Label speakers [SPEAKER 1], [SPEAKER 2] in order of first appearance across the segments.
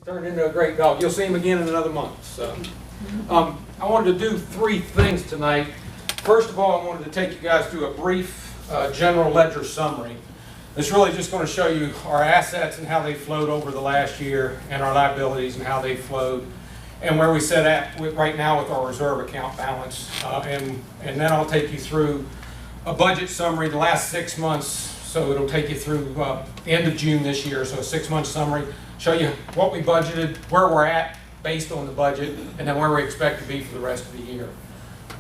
[SPEAKER 1] turned into a great dog. You'll see him again in another month. So, I wanted to do three things tonight. First of all, I wanted to take you guys through a brief general ledger summary. It's really just going to show you our assets and how they flowed over the last year, and our liabilities and how they flowed, and where we sit at right now with our reserve account balance. And then I'll take you through a budget summary the last 6 months. So it'll take you through the end of June this year. So a 6-month summary, show you what we budgeted, where we're at based on the budget, and then where we expect to be for the rest of the year.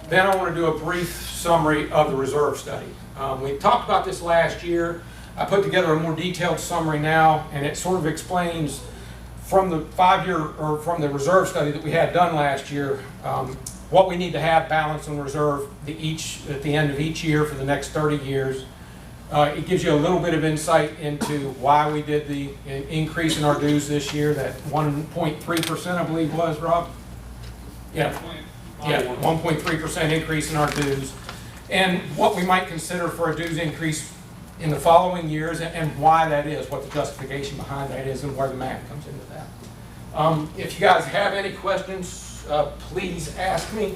[SPEAKER 1] Then I want to do a brief summary of the reserve study. We talked about this last year. I put together a more detailed summary now, and it sort of explains from the 5-year or from the reserve study that we had done last year, what we need to have balanced on reserve at the end of each year for the next 30 years. It gives you a little bit of insight into why we did the increase in our dues this year, that 1.3% I believe was, Rob? Yeah, 1.3% increase in our dues, and what we might consider for a dues increase in the following years, and why that is, what the justification behind that is, and where the math comes into that. If you guys have any questions, please ask me.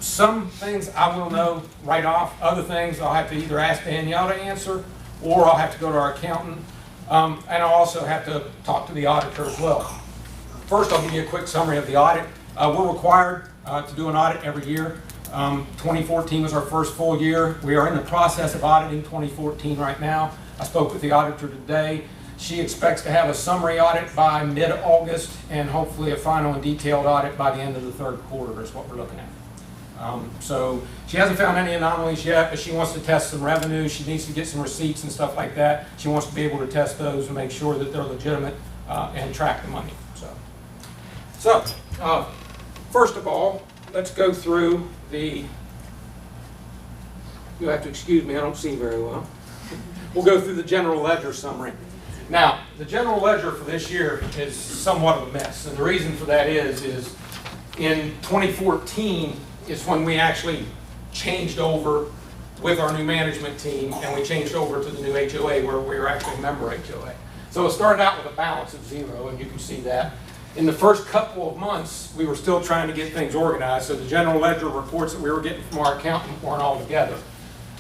[SPEAKER 1] Some things I will know right off. Other things I'll have to either ask Danielle to answer, or I'll have to go to our accountant, and I'll also have to talk to the auditor as well. First, I'll give you a quick summary of the audit. We're required to do an audit every year. 2014 was our first full year. We are in the process of auditing 2014 right now. I spoke with the auditor today. She expects to have a summary audit by mid-August, and hopefully a final and detailed audit by the end of the third quarter is what we're looking at. So she hasn't found any anomalies yet, but she wants to test some revenue. She needs to get some receipts and stuff like that. She wants to be able to test those and make sure that they're legitimate and track the money. So first of all, let's go through you'll have to excuse me, I don't see very well. We'll go through the general ledger summary. Now, the general ledger for this year is somewhat of a mess, and the reason for that is in 2014 is when we actually changed over with our new management team, and we changed over to the new HOA where we were actually a member HOA. So it started out with a balance of 0, and you can see that. In the first couple of months, we were still trying to get things organized, so the general ledger reports that we were getting from our accountant weren't all together.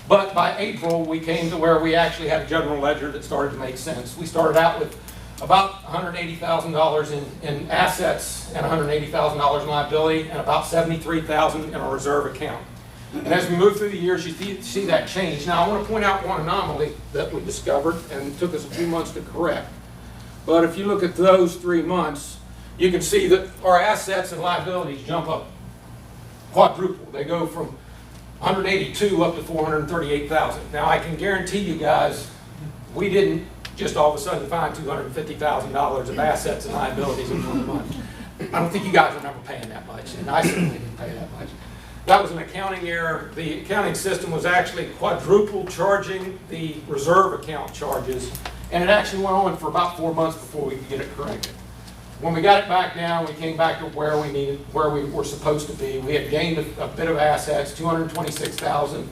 [SPEAKER 1] But by April, we came to where we actually had a general ledger that started to make sense. We started out with about $180,000 in assets and $180,000 in liability, and about $73,000 in our reserve account. And as we move through the years, you see that change. Now, I want to point out one anomaly that we discovered, and it took us a few months to correct. But if you look at those 3 months, you can see that our assets and liabilities jump up quadruple. They go from 182 up to 438,000. Now, I can guarantee you guys, we didn't just all of a sudden find $250,000 of assets and liabilities in 1 month. I don't think you guys remember paying that much, and I certainly didn't pay that much. That was an accounting error. The accounting system was actually quadruple charging the reserve account charges, and it actually went on for about 4 months before we could get it corrected. When we got it back down, we came back to where we were supposed to be. We had gained a bit of assets, $226,000,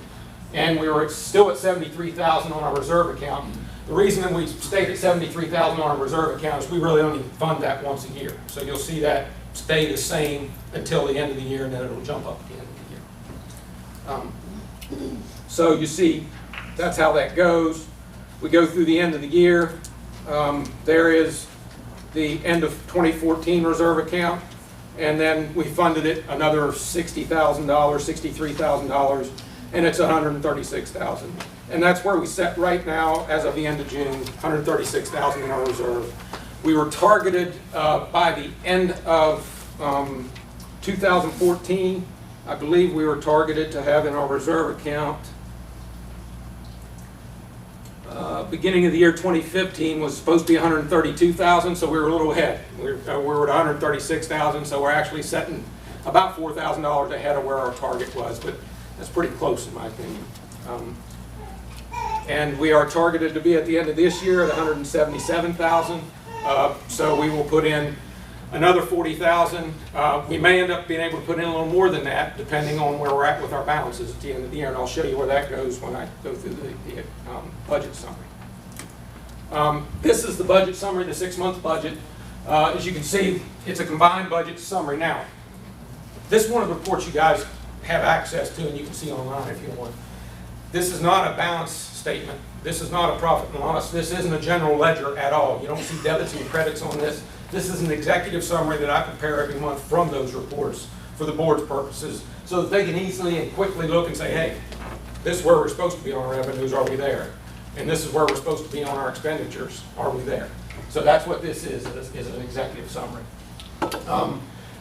[SPEAKER 1] and we were still at $73,000 on our reserve account. The reason that we stayed at $73,000 on our reserve account is we really only fund that once a year. So you'll see that stay the same until the end of the year, and then it'll jump up at the end of the year. So you see, that's how that goes. We go through the end of the year. There is the end of 2014 reserve account, and then we funded it another $60,000, $63,000, and it's $136,000. And that's where we set right now as of the end of June, $136,000 in our reserve. We were targeted by the end of 2014, I believe we were targeted to have in our reserve account, beginning of the year 2015 was supposed to be $132,000, so we were a little ahead. We were at $136,000, so we're actually setting about $4,000 ahead of where our target was, but that's pretty close in my opinion. And we are targeted to be at the end of this year at $177,000, so we will put in another $40,000. We may end up being able to put in a little more than that, depending on where we're at with our balances at the end of the year, and I'll show you where that goes when I go through the budget summary. This is the budget summary, the 6-month budget. As you can see, it's a combined budget summary. Now, this is one of the reports you guys have access to and you can see online if you want. This is not a balance statement. This is not a profit and loss. This isn't a general ledger at all. You don't see debits and credits on this. This is an executive summary that I prepare every month from those reports for the board's purposes so that they can easily and quickly look and say, hey, this is where we're supposed to be on our revenues, are we there? And this is where we're supposed to be on our expenditures, are we there? So that's what this is an executive summary.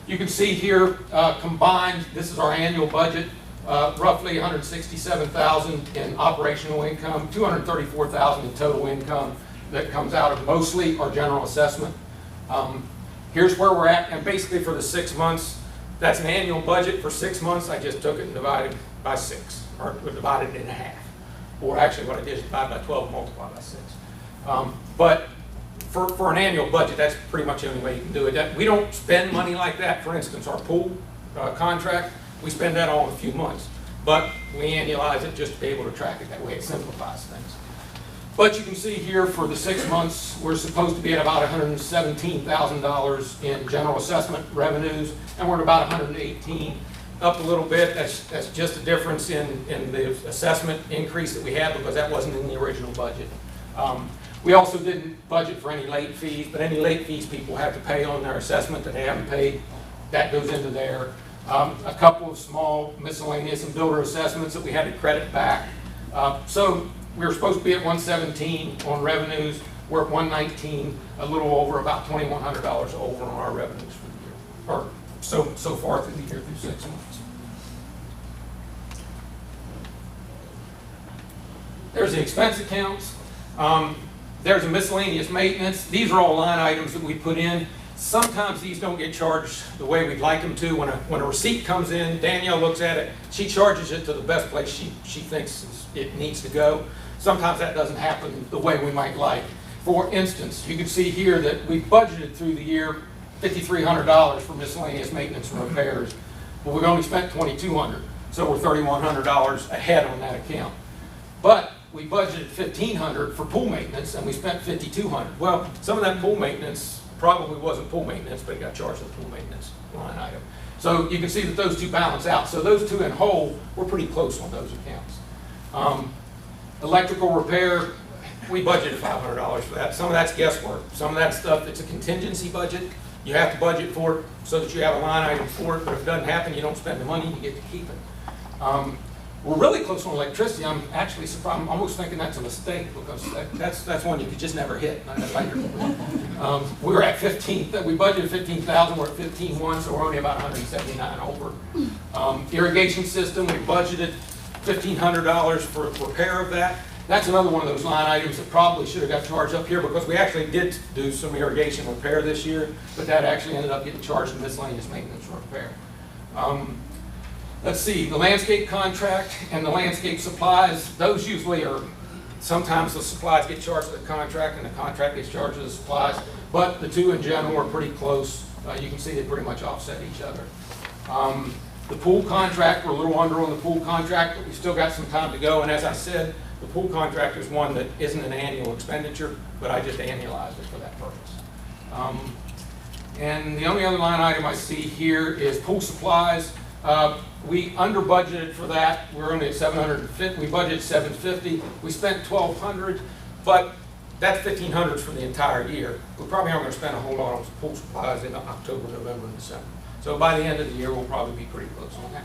[SPEAKER 1] You can see here combined, this is our annual budget, roughly $167,000 in operational income, $234,000 in total income that comes out of mostly our general assessment. Here's where we're at, and basically for the 6 months, that's an annual budget for 6 months. I just took it and divided by 6, or divided it in half. Or actually what I did is divide by 12 and multiply by 6. But for an annual budget, that's pretty much the only way you can do it. We don't spend money like that. For instance, our pool contract, we spend that all in a few months. But we annualize it just to be able to track it. That way it simplifies things. But you can see here for the 6 months, we're supposed to be at about $117,000 in general assessment revenues, and we're at about $118,000, up a little bit. That's just a difference in the assessment increase that we had because that wasn't in the original budget. We also didn't budget for any late fees, but any late fees people have to pay on their assessment that they haven't paid, that goes into there. A couple of small miscellaneous and builder assessments that we had to credit back. So we were supposed to be at 117 on revenues. We're at 119, a little over, about $2,100 over on our revenues for the year, or so far through the year, through 6 months. There's the expense accounts. There's a miscellaneous maintenance. These are all line items that we put in. Sometimes these don't get charged the way we'd like them to. When a receipt comes in, Danielle looks at it, she charges it to the best place she thinks it needs to go. Sometimes that doesn't happen the way we might like. For instance, you can see here that we budgeted through the year $5,300 for miscellaneous maintenance and repairs, but we've only spent $2,200, so we're $3,100 ahead on that account. But we budgeted $1,500 for pool maintenance and we spent $5,200. Well, some of that pool maintenance probably wasn't pool maintenance, but it got charged to the pool maintenance line item. So you can see that those two balance out. So those two in whole, we're pretty close on those accounts. Electrical repair, we budgeted $500 for that. Some of that's guesswork. Some of that stuff, it's a contingency budget. You have to budget for it so that you have a line item for it, but if it doesn't happen, you don't spend the money, you get to keep it. We're really close on electricity. I'm actually surprised. I'm almost thinking that's a mistake because that's one you could just never hit. We were at 15. We budgeted 15,000. We're at 15,1, so we're only about 179 over. Irrigation system, we budgeted $1,500 for repair of that. That's another one of those line items that probably should have got charged up here because we actually did do some irrigation repair this year, but that actually ended up getting charged in miscellaneous maintenance repair. Let's see, the landscape contract and the landscape supplies, those usually are, sometimes the supplies get charged to the contract and the contract gets charged to the supplies, but the two in general are pretty close. You can see they pretty much offset each other. The pool contract, we're a little under on the pool contract, but we've still got some time to go, and as I said, the pool contract is one that isn't an annual expenditure, but I just annualized it for that purpose. And the only other line item I see here is pool supplies. We under budgeted for that. We're only at $750. We budgeted $750. We spent $1,200, but that's $1,500 for the entire year. We probably aren't going to spend a whole lot on pool supplies in October, November, and December. So by the end of the year, we'll probably be pretty close on that.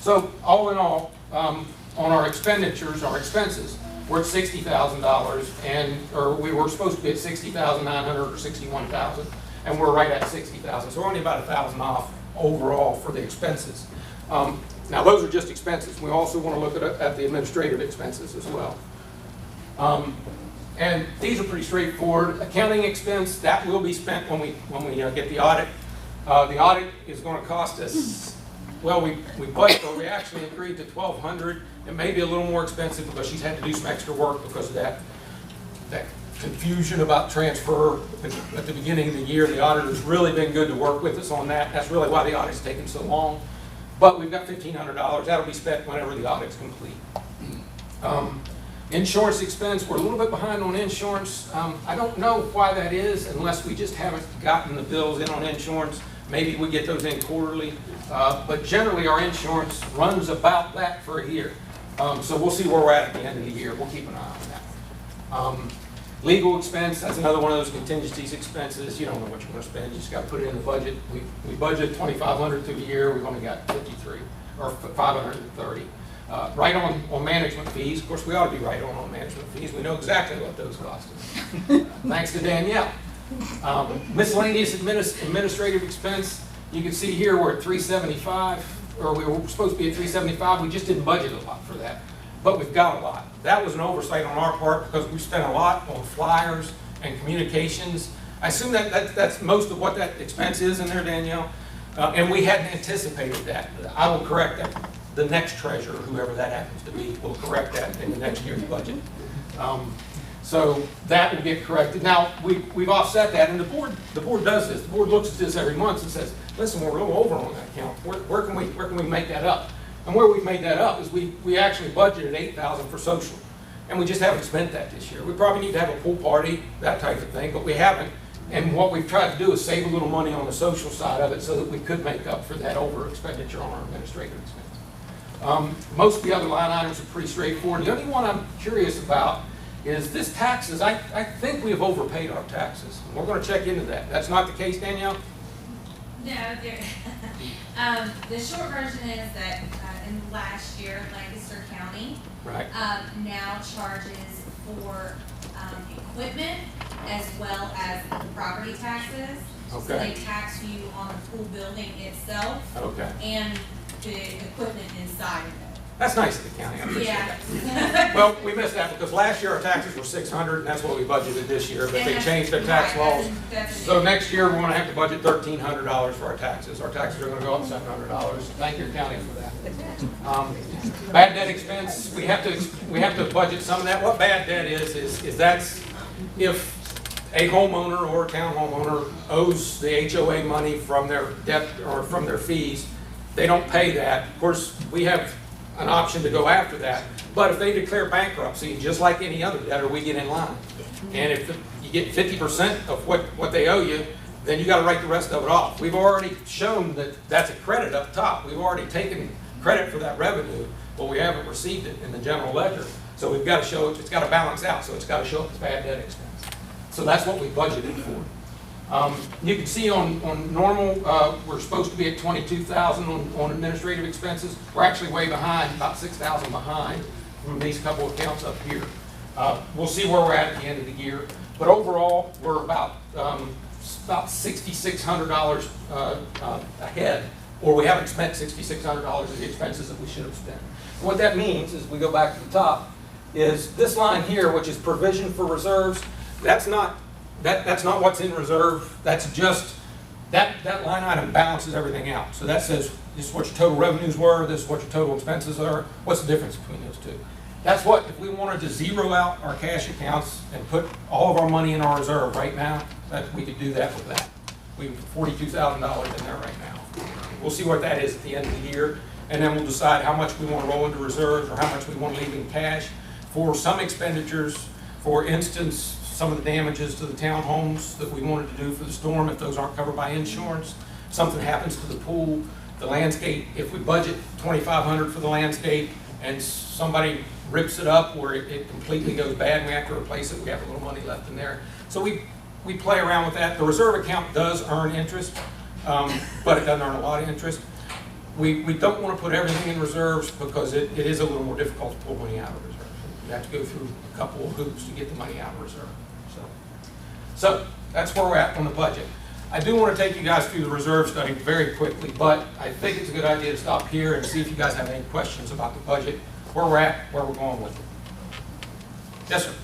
[SPEAKER 1] So all in all, on our expenditures, our expenses, we're at $60,000, or we were supposed to be at $60,900 or $61,000, and we're right at $60,000. So we're only about $1,000 off overall for the expenses. Now those are just expenses. We also want to look at the administrative expenses as well. And these are pretty straightforward. Accounting expense, that will be spent when we get the audit. The audit is going to cost us, well, we actually agreed to $1,200. It may be a little more expensive because she's had to do some extra work because of that confusion about transfer at the beginning of the year. The auditor's really been good to work with us on that. That's really why the audit's taken so long. But we've got $1,500. That'll be spent whenever the audit's complete. Insurance expense, we're a little bit behind on insurance. I don't know why that is, unless we just haven't gotten the bills in on insurance. Maybe we get those in quarterly, but generally our insurance runs about that for a year. So we'll see where we're at the end of the year. We'll keep an eye on that. Legal expense, that's another one of those contingencies expenses. You don't know what you're going to spend. You just got to put it in the budget. We budgeted $2,500 through the year. We've only got 53 or 530. Right on management fees. Of course, we ought to be right on management fees. We know exactly what those cost us. Thanks to Danielle. Miscellaneous administrative expense. You can see here we're at 375, or we were supposed to be at 375. We just didn't budget a lot for that, but we've got a lot. That was an oversight on our part because we spent a lot on flyers and communications. I assume that's most of what that expense is in there, Danielle, and we hadn't anticipated that. I will correct that. The next treasurer, whoever that happens to be, will correct that in the next year's budget. So that will get corrected. Now, we've offset that, and the board does this. The board looks at this every month and says, listen, we're a little over on that account. Where can we make that up? And where we've made that up is we actually budgeted $8,000 for social, and we just haven't spent that this year. We probably need to have a pool party, that type of thing, but we haven't. And what we've tried to do is save a little money on the social side of it so that we could make up for that over expenditure on our administrative expense. Most of the other line items are pretty straightforward. The only one I'm curious about is this taxes. I think we have overpaid our taxes. We're going to check into that. That's not the case, Danielle?
[SPEAKER 2] No, the short version is that in last year, Lancaster County now charges for equipment as well as property taxes.
[SPEAKER 1] Okay.
[SPEAKER 2] So they tax you on the pool building itself and the equipment inside of it.
[SPEAKER 1] That's nice of the county. I appreciate that. Well, we missed that because last year our taxes were $600, and that's what we budgeted this year. But they changed their tax laws, so next year we're going to have to budget $1,300 for our taxes. Our taxes are going to go up $700. Thank your county for that. Bad debt expense. We have to budget some of that. What bad debt is that's if a homeowner or a town homeowner owes the HOA money from their debt or from their fees. They don't pay that. Of course, we have an option to go after that. But if they declare bankruptcy, just like any other debtor, we get in line. And if you get 50% of what they owe you, then you got to write the rest of it off. We've already shown that that's a credit up top. We've already taken credit for that revenue, but we haven't received it in the general ledger. So we've got to show it. It's got to balance out. So it's got to show up as bad debt expense. So that's what we budgeted for. You can see on normal, we're supposed to be at $22,000 on administrative expenses. We're actually way behind, about $6,000 behind from these couple of accounts up here. We'll see where we're at the end of the year. But overall, we're about $6,600 ahead, or we haven't spent $6,600 of the expenses that we should have spent. What that means is, we go back to the top, is this line here, which is provision for reserves. That's not what's in reserve. That's just, that line item balances everything out. So that says, this is what your total revenues were, this is what your total expenses are. What's the difference between those two? That's what, if we wanted to zero out our cash accounts and put all of our money in our reserve right now, that we could do that with that. We have $42,000 in there right now. We'll see what that is at the end of the year, and then we'll decide how much we want to roll into reserves or how much we want to leave in cash for some expenditures. For instance, some of the damages to the townhomes that we wanted to do for the storm, if those aren't covered by insurance. Something happens to the pool, the landscape. If we budget $2,500 for the landscape and somebody rips it up where it completely goes bad and we have to replace it, we have a little money left in there. So we play around with that. The reserve account does earn interest, but it doesn't earn a lot of interest. We don't want to put everything in reserves because it is a little more difficult to pull money out of reserve. You have to go through a couple of hoops to get the money out of reserve. So that's where we're at on the budget. I do want to take you guys through the reserve study very quickly, but I think it's a good idea to stop here and see if you guys have any questions about the budget, where we're at, where we're going with it. Yes, sir?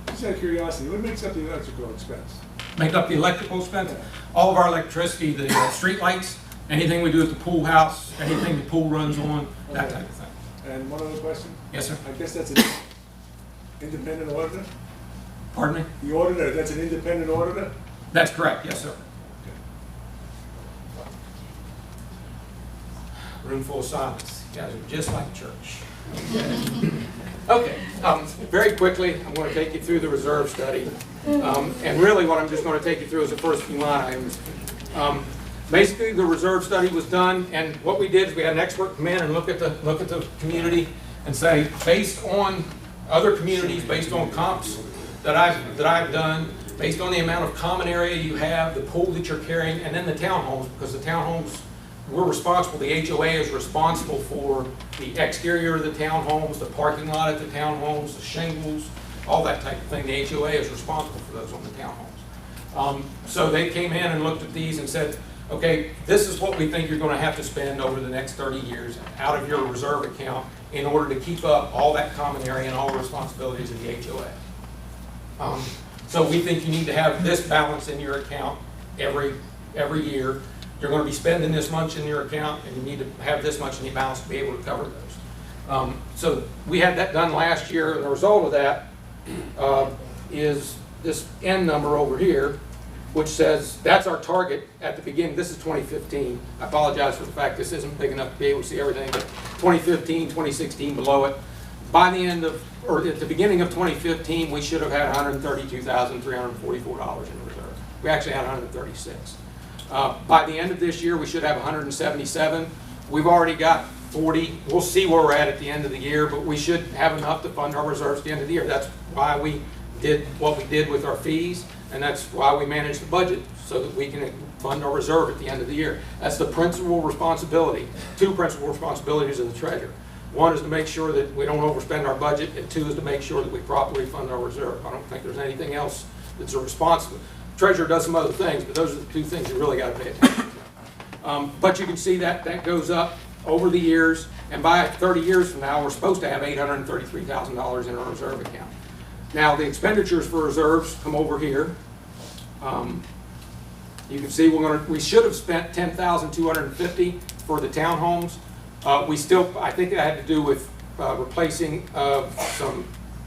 [SPEAKER 3] Just out of curiosity, what makes up the electrical expense?
[SPEAKER 1] Make up the electrical expense? All of our electricity, the street lights, anything we do at the pool house, anything the pool runs on, that type of thing.
[SPEAKER 3] And one other question?
[SPEAKER 1] Yes, sir?
[SPEAKER 3] I guess that's an independent auditor?
[SPEAKER 1] Pardon me?
[SPEAKER 3] The auditor, that's an independent auditor?
[SPEAKER 1] That's correct, yes, sir. Room full of silence. You guys are just like church. Okay, very quickly, I'm going to take you through the reserve study. And really what I'm just going to take you through is the first few line items. Basically, the reserve study was done, and what we did is we had an expert come in and look at the community and say, based on other communities, based on comps that I've done, based on the amount of common area you have, the pool that you're carrying, and then the townhomes, because the townhomes, we're responsible, the HOA is responsible for the exterior of the townhomes, the parking lot at the townhomes, the shingles, all that type of thing. The HOA is responsible for those on the townhomes. So they came in and looked at these and said, okay, this is what we think you're going to have to spend over the next 30 years out of your reserve account in order to keep up all that common area and all the responsibilities of the HOA. So we think you need to have this balance in your account every year. You're going to be spending this much in your account, and you need to have this much in your balance to be able to cover those. So we had that done last year, and the result of that is this N number over here, which says that's our target at the beginning. This is 2015. I apologize for the fact this isn't big enough to be able to see everything, but 2015, 2016 below it. By the end of, or at the beginning of 2015, we should have had $132,344 in reserve. We actually had 136. By the end of this year, we should have 177. We've already got 40. We'll see where we're at the end of the year, but we should have enough to fund our reserves at the end of the year. That's why we did what we did with our fees, and that's why we manage the budget, so that we can fund our reserve at the end of the year. That's the principal responsibility, two principal responsibilities of the treasurer. One is to make sure that we don't overspend our budget, and two is to make sure that we properly fund our reserve. I don't think there's anything else that's a responsibility. Treasurer does some other things, but those are the two things you really got to pay attention to. But you can see that that goes up over the years, and by 30 years from now, we're supposed to have $833,000 in our reserve account. Now, the expenditures for reserves come over here. You can see we should have spent $10,250 for the townhomes. I think that had to do with replacing some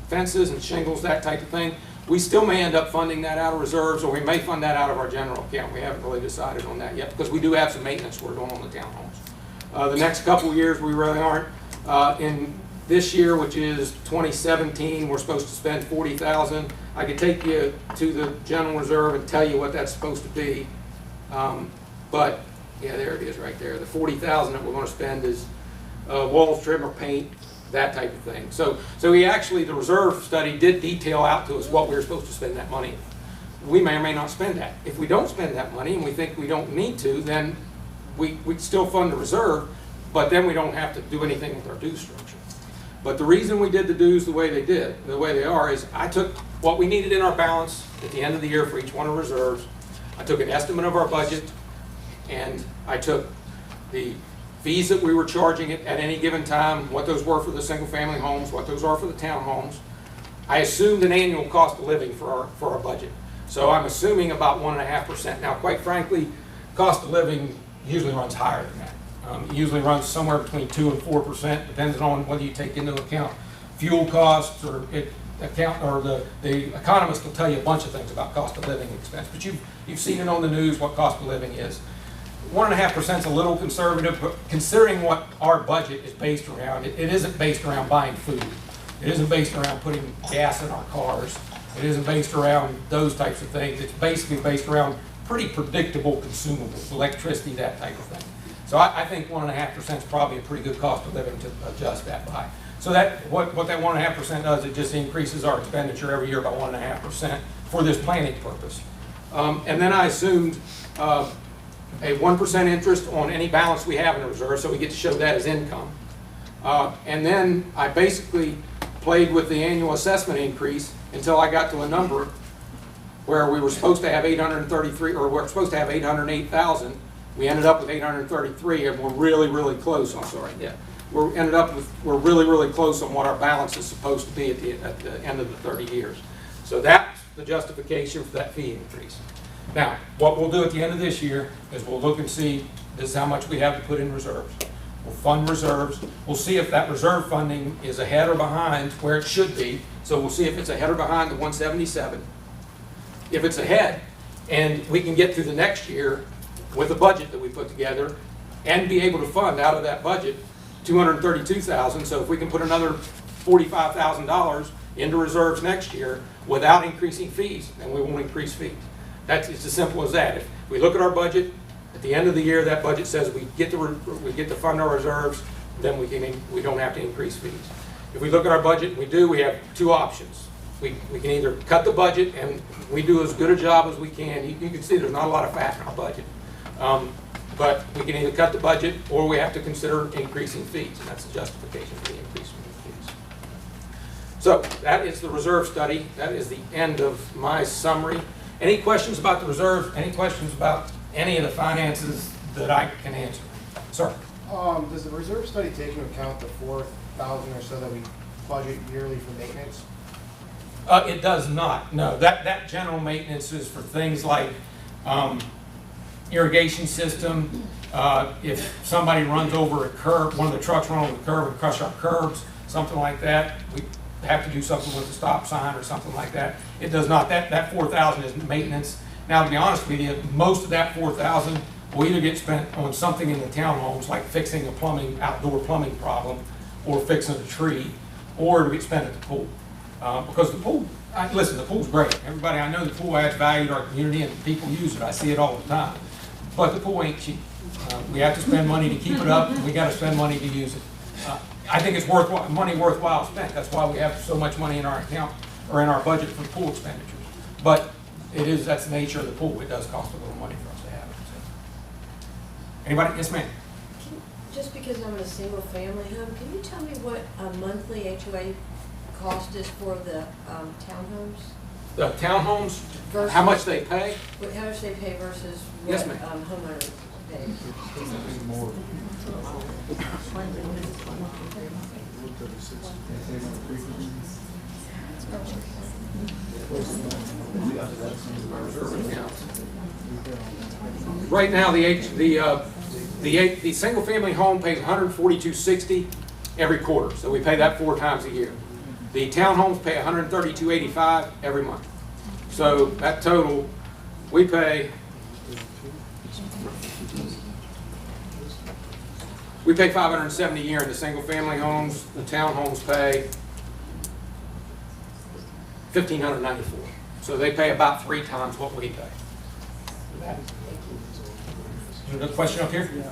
[SPEAKER 1] fences and shingles, that type of thing. We still may end up funding that out of reserves, or we may fund that out of our general account. We haven't really decided on that yet, because we do have some maintenance work going on the townhomes. The next couple of years, we really aren't. In this year, which is 2017, we're supposed to spend $40,000. I could take you to the general reserve and tell you what that's supposed to be. But yeah, there it is right there. The $40,000 that we're going to spend is walls, trim, or paint, that type of thing. So we actually, the reserve study did detail out to us what we were supposed to spend that money. We may or may not spend that. If we don't spend that money and we think we don't need to, then we still fund the reserve, but then we don't have to do anything with our due structure. But the reason we did the dues the way they are, is I took what we needed in our balance at the end of the year for each one of the reserves. I took an estimate of our budget, and I took the fees that we were charging at any given time, what those were for the single-family homes, what those are for the townhomes. I assumed an annual cost of living for our budget. So I'm assuming about 1.5%. Now, quite frankly, cost of living usually runs higher than that. It usually runs somewhere between 2 and 4%, depending on whether you take into account fuel costs or the economists will tell you a bunch of things about cost of living expense. But you've seen it on the news what cost of living is. 1.5% is a little conservative, but considering what our budget is based around, it isn't based around buying food. It isn't based around putting gas in our cars. It isn't based around those types of things. It's basically based around pretty predictable consumables, electricity, that type of thing. So I think 1.5% is probably a pretty good cost of living to adjust that by. So what that 1.5% does, it just increases our expenditure every year by 1.5% for this planning purpose. And then I assumed a 1% interest on any balance we have in the reserve, so we get to show that as income. And then I basically played with the annual assessment increase until I got to a number where we were supposed to have 833, or we're supposed to have 808,000. We ended up with 833, and we're really, really close. I'm sorry. Yeah, we're really, really close on what our balance is supposed to be at the end of the 30 years. So that's the justification for that fee increase. Now, what we'll do at the end of this year is we'll look and see this is how much we have to put in reserves. We'll fund reserves. We'll see if that reserve funding is ahead or behind where it should be. So we'll see if it's ahead or behind the 177. If it's ahead, and we can get through the next year with a budget that we put together and be able to fund out of that budget $232,000. So if we can put another $45,000 into reserves next year without increasing fees, then we won't increase fees. It's as simple as that. If we look at our budget, at the end of the year, that budget says we get to fund our reserves, then we don't have to increase fees. If we look at our budget, we have two options. We can either cut the budget, and we do as good a job as we can. You can see there's not a lot of fat in our budget. But we can either cut the budget, or we have to consider increasing fees, and that's the justification for the increase in fees. So that is the reserve study. That is the end of my summary. Any questions about the reserve? Any questions about any of the finances that I can answer? Sir?
[SPEAKER 4] Does the reserve study take into account the 4,000 or so that we budget yearly for maintenance?
[SPEAKER 1] It does not. No, that general maintenance is for things like irrigation system. If somebody runs over a curb, one of the trucks runs over the curb and crush our curbs, something like that, we have to do something with the stop sign or something like that. It does not. That 4,000 is maintenance. Now, to be honest with you, most of that 4,000 will either get spent on something in the townhomes, like fixing a outdoor plumbing problem, or fixing a tree, or it'll get spent at the pool. Because the pool, listen, the pool's great. Everybody, I know the pool adds value to our community and people use it. I see it all the time. But the pool ain't cheap. We have to spend money to keep it up, and we got to spend money to use it. I think it's worthwhile spent. That's why we have so much money in our account or in our budget for pool expenditures. But that's the nature of the pool. It does cost a little money for us to have it. So. Anybody? Yes, ma'am.
[SPEAKER 5] Just because I'm in a single family home, can you tell me what a monthly HOA cost is for the townhomes?
[SPEAKER 1] The townhomes,
[SPEAKER 5] Versus
[SPEAKER 1] how much they pay?
[SPEAKER 5] How much they pay versus what
[SPEAKER 1] Yes, ma'am.
[SPEAKER 5] Homeowners pay?
[SPEAKER 1] Right now, the single-family home pays $142.60 every quarter, so we pay that 4 times a year. The townhomes pay $132.85 every month. So that total, we pay $570 a year in the single-family homes. The townhomes pay $1,594. So they pay about 3 times what we pay. Another question up here?
[SPEAKER 6] Yeah.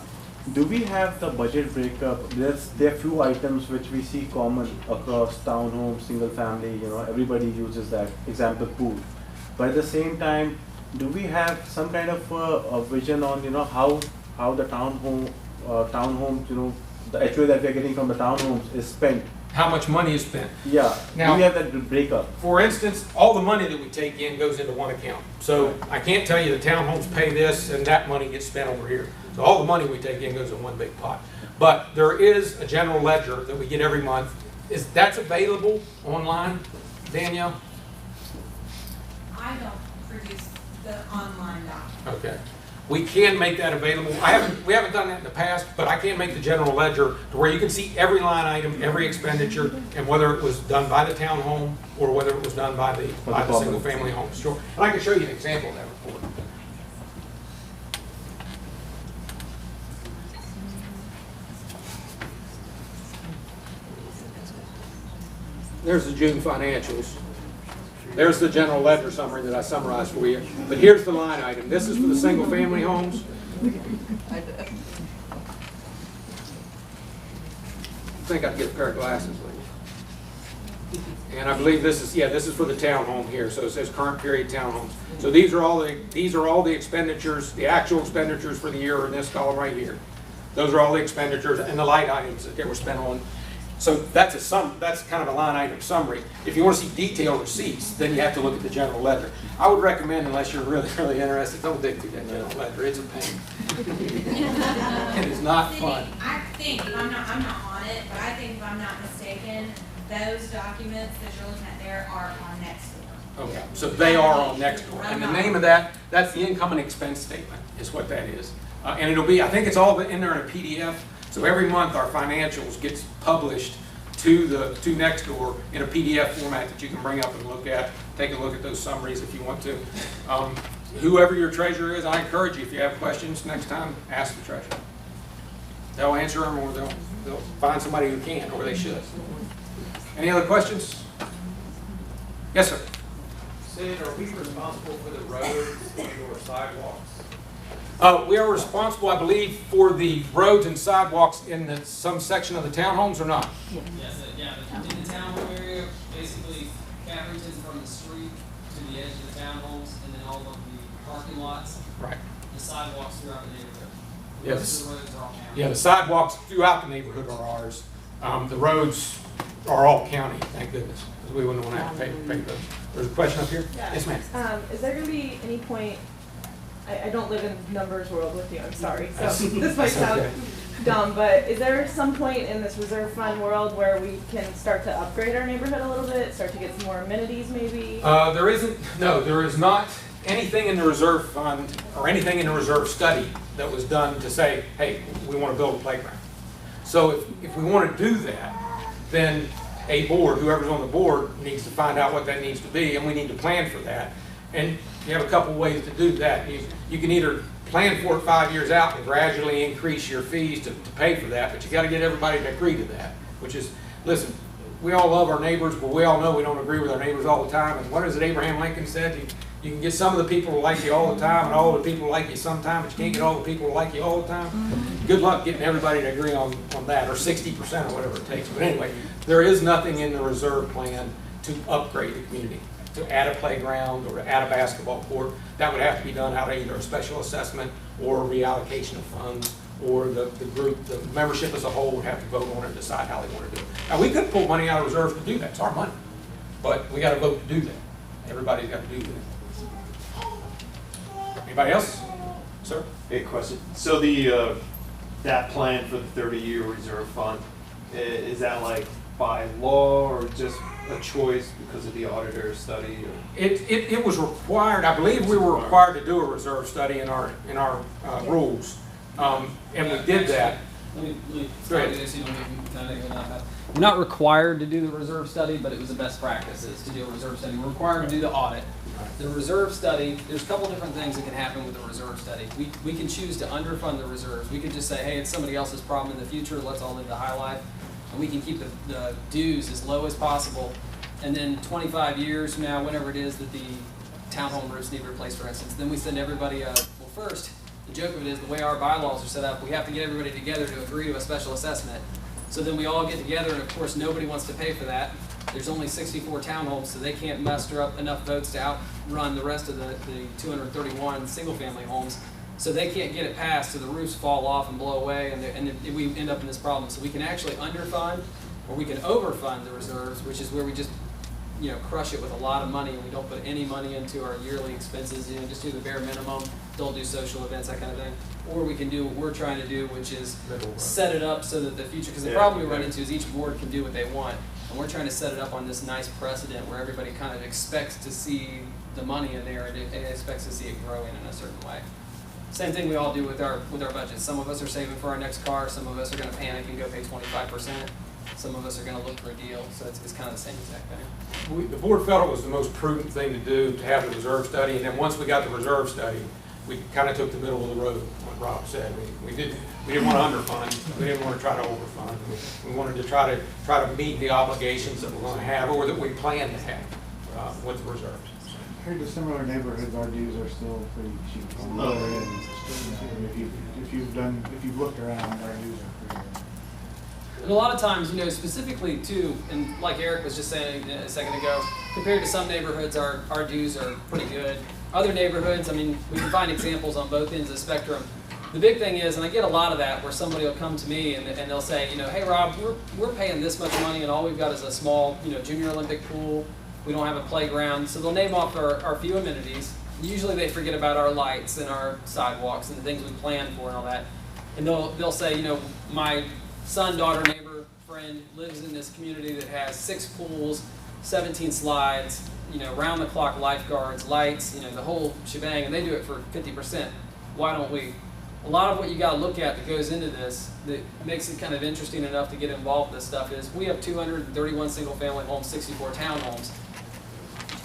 [SPEAKER 6] Do we have the budget breakup? There are few items which we see common across townhomes, single family, everybody uses that, example pool. But at the same time, do we have some kind of a vision on, how the townhomes, the HOA that we are getting from the townhomes is spent?
[SPEAKER 1] How much money is spent?
[SPEAKER 6] Yeah,
[SPEAKER 1] now,
[SPEAKER 6] do we have that breakup?
[SPEAKER 1] For instance, all the money that we take in goes into one account. So I can't tell you the townhomes pay this and that money gets spent over here. So all the money we take in goes in one big pot. But there is a general ledger that we get every month. That's available online, Danielle?
[SPEAKER 2] I don't produce the online document.
[SPEAKER 1] Okay. We can make that available. We haven't done that in the past, but I can make the general ledger to where you can see every line item, every expenditure, and whether it was done by the townhome or whether it was done by the single family home. Sure. And I can show you an example of that report. There's the June financials. There's the general ledger summary that I summarized for you. But here's the line item. This is for the single family homes. I think I'd get a pair of glasses with you. And I believe this is for the townhome here. So it says current period townhomes. So these are all the expenditures, the actual expenditures for the year in this column right here. Those are all the expenditures and the light items that were spent on. So that's kind of a line item summary. If you want to see detailed receipts, then you have to look at the general ledger. I would recommend, unless you're really, really interested, don't dig through that general ledger. It's a pain. It is not fun.
[SPEAKER 2] I think, I'm not on it, but I think if I'm not mistaken, those documents that you're looking at there are on Nextdoor.
[SPEAKER 1] Okay, so they are on Nextdoor. And the name of that's the income and expense statement is what that is. And it'll be, I think it's all in there in a PDF. So every month our financials gets published to Nextdoor in a PDF format that you can bring up and look at. Take a look at those summaries if you want to. Whoever your treasurer is, I encourage you, if you have questions next time, ask the treasurer. They'll answer them or they'll they'll find somebody who can, or they should. Any other questions? Yes, sir.
[SPEAKER 7] Sid, are we responsible for the roads or sidewalks?
[SPEAKER 1] We are responsible, I believe, for the roads and sidewalks in some section of the townhomes or not?
[SPEAKER 8] Yes, yeah, but in the townhome area, basically Caverington from the street to the edge of the townhomes, and then all of the parking lots,
[SPEAKER 1] Right.
[SPEAKER 8] the sidewalks throughout the neighborhood. The
[SPEAKER 1] Yes.
[SPEAKER 8] rest of the roads are all county.
[SPEAKER 1] Yeah, the sidewalks throughout the neighborhood are ours. The roads are all county, thank goodness, because we wouldn't want to have to pay those. There's a question up here?
[SPEAKER 9] Yeah.
[SPEAKER 1] Yes, ma'am.
[SPEAKER 9] Is there gonna be any point, I don't live in numbers world with you, I'm sorry, so
[SPEAKER 1] That's-
[SPEAKER 9] this might
[SPEAKER 1] that's
[SPEAKER 9] sound
[SPEAKER 1] okay.
[SPEAKER 9] dumb, but is there some point in this reserve fund world where we can start to upgrade our neighborhood a little bit, start to get some more amenities maybe?
[SPEAKER 1] There is not anything in the reserve fund or anything in the reserve study that was done to say, hey, we want to build a playground. So if we want to do that, then a board, whoever's on the board, needs to find out what that needs to be, and we need to plan for that. And you have a couple ways to do that. You can either plan for it 5 years out and gradually increase your fees to pay for that, but you got to get everybody to agree to that, which is, listen, we all love our neighbors, but we all know we don't agree with our neighbors all the time. And what is it Abraham Lincoln said? You can get some of the people who like you all the time and all the people who like you sometime, but you can't get all the people who like you all the time. Good luck getting everybody to agree on that, or 60% or whatever it takes. But anyway, there is nothing in the reserve plan to upgrade the community, to add a playground or to add a basketball court. That would have to be done out of either a special assessment or a reallocation of funds, or the group, the membership as a whole would have to vote on it and decide how they want to do it. Now, we could pull money out of reserves to do that. It's our money. But we got to vote to do that. Everybody's got to do that. Anybody else? Sir?
[SPEAKER 10] Hey, question. So the that plan for the 30-year reserve fund, is that like by law or just a choice because of the auditor study? Or?
[SPEAKER 1] It was required. I believe we were required to do a reserve study in our rules, and we did that.
[SPEAKER 8] Let me
[SPEAKER 1] Go ahead.
[SPEAKER 8] tell you this, you know, kind of that. We're not required to do the reserve study, but it was the best practices to do a reserve study. We're required to do the audit. The reserve study, there's a couple different things that can happen with the reserve study. We can choose to underfund the reserves. We could just say, hey, it's somebody else's problem in the future, let's all live the high life. And we can keep the dues as low as possible. And then 25 years from now, whenever it is that the townhome roofs need replaced, for instance, then we send everybody, well, first, the joke of it is the way our bylaws are set up, we have to get everybody together to agree to a special assessment. So then we all get together, and of course, nobody wants to pay for that. There's only 64 townhomes, so they can't muster up enough votes to outrun the rest of the 231 single-family homes. So they can't get it passed, so the roofs fall off and blow away, and we end up in this problem. So we can actually underfund, or we can overfund the reserves, which is where we just, you know, crush it with a lot of money, and we don't put any money into our yearly expenses. You know, just do the bare minimum, don't do social events, that kind of thing. Or we can do what we're trying to do, which is set it up so that the future, because the problem we run into is each board can do what they want. And we're trying to set it up on this nice precedent where everybody kind of expects to see the money in there and expects to see it growing in a certain way. Same thing we all do with our budget. Some of us are saving for our next car. Some of us are going to panic and go pay 25%. Some of us are going to look for a deal. So it's kind of the same exact thing.
[SPEAKER 1] The board felt it was the most prudent thing to do to have the reserve study, and then once we got the reserve study, we kind of took the middle of the road, what Rob said. We didn't want to underfund. We didn't want to try to overfund. We wanted to try to meet the obligations that we're going to have, or that we plan to have with the reserves.
[SPEAKER 4] I heard the similar neighborhoods, our dues are still pretty cheap. On the lower end. If you've looked around, our dues are pretty good.
[SPEAKER 8] And a lot of times, you know, specifically too, and like Eric was just saying a second ago, compared to some neighborhoods, our dues are pretty good. Other neighborhoods, I mean, we can find examples on both ends of the spectrum. The big thing is, and I get a lot of that, where somebody will come to me and they'll say, you know, hey Rob, we're paying this much money and all we've got is a small, you know, junior Olympic pool. We don't have a playground. So they'll name off our few amenities. Usually they forget about our lights and our sidewalks and the things we plan for and all that. And they'll say, you know, my son, daughter, neighbor, friend lives in this community that has 6 pools, 17 slides, you know, round-the-clock lifeguards, lights, you know, the whole shebang, and they do it for 50%. Why don't we? A lot of what you got to look at that goes into this, that makes it kind of interesting enough to get involved in this stuff, is we have 231 single-family homes, 64 townhomes.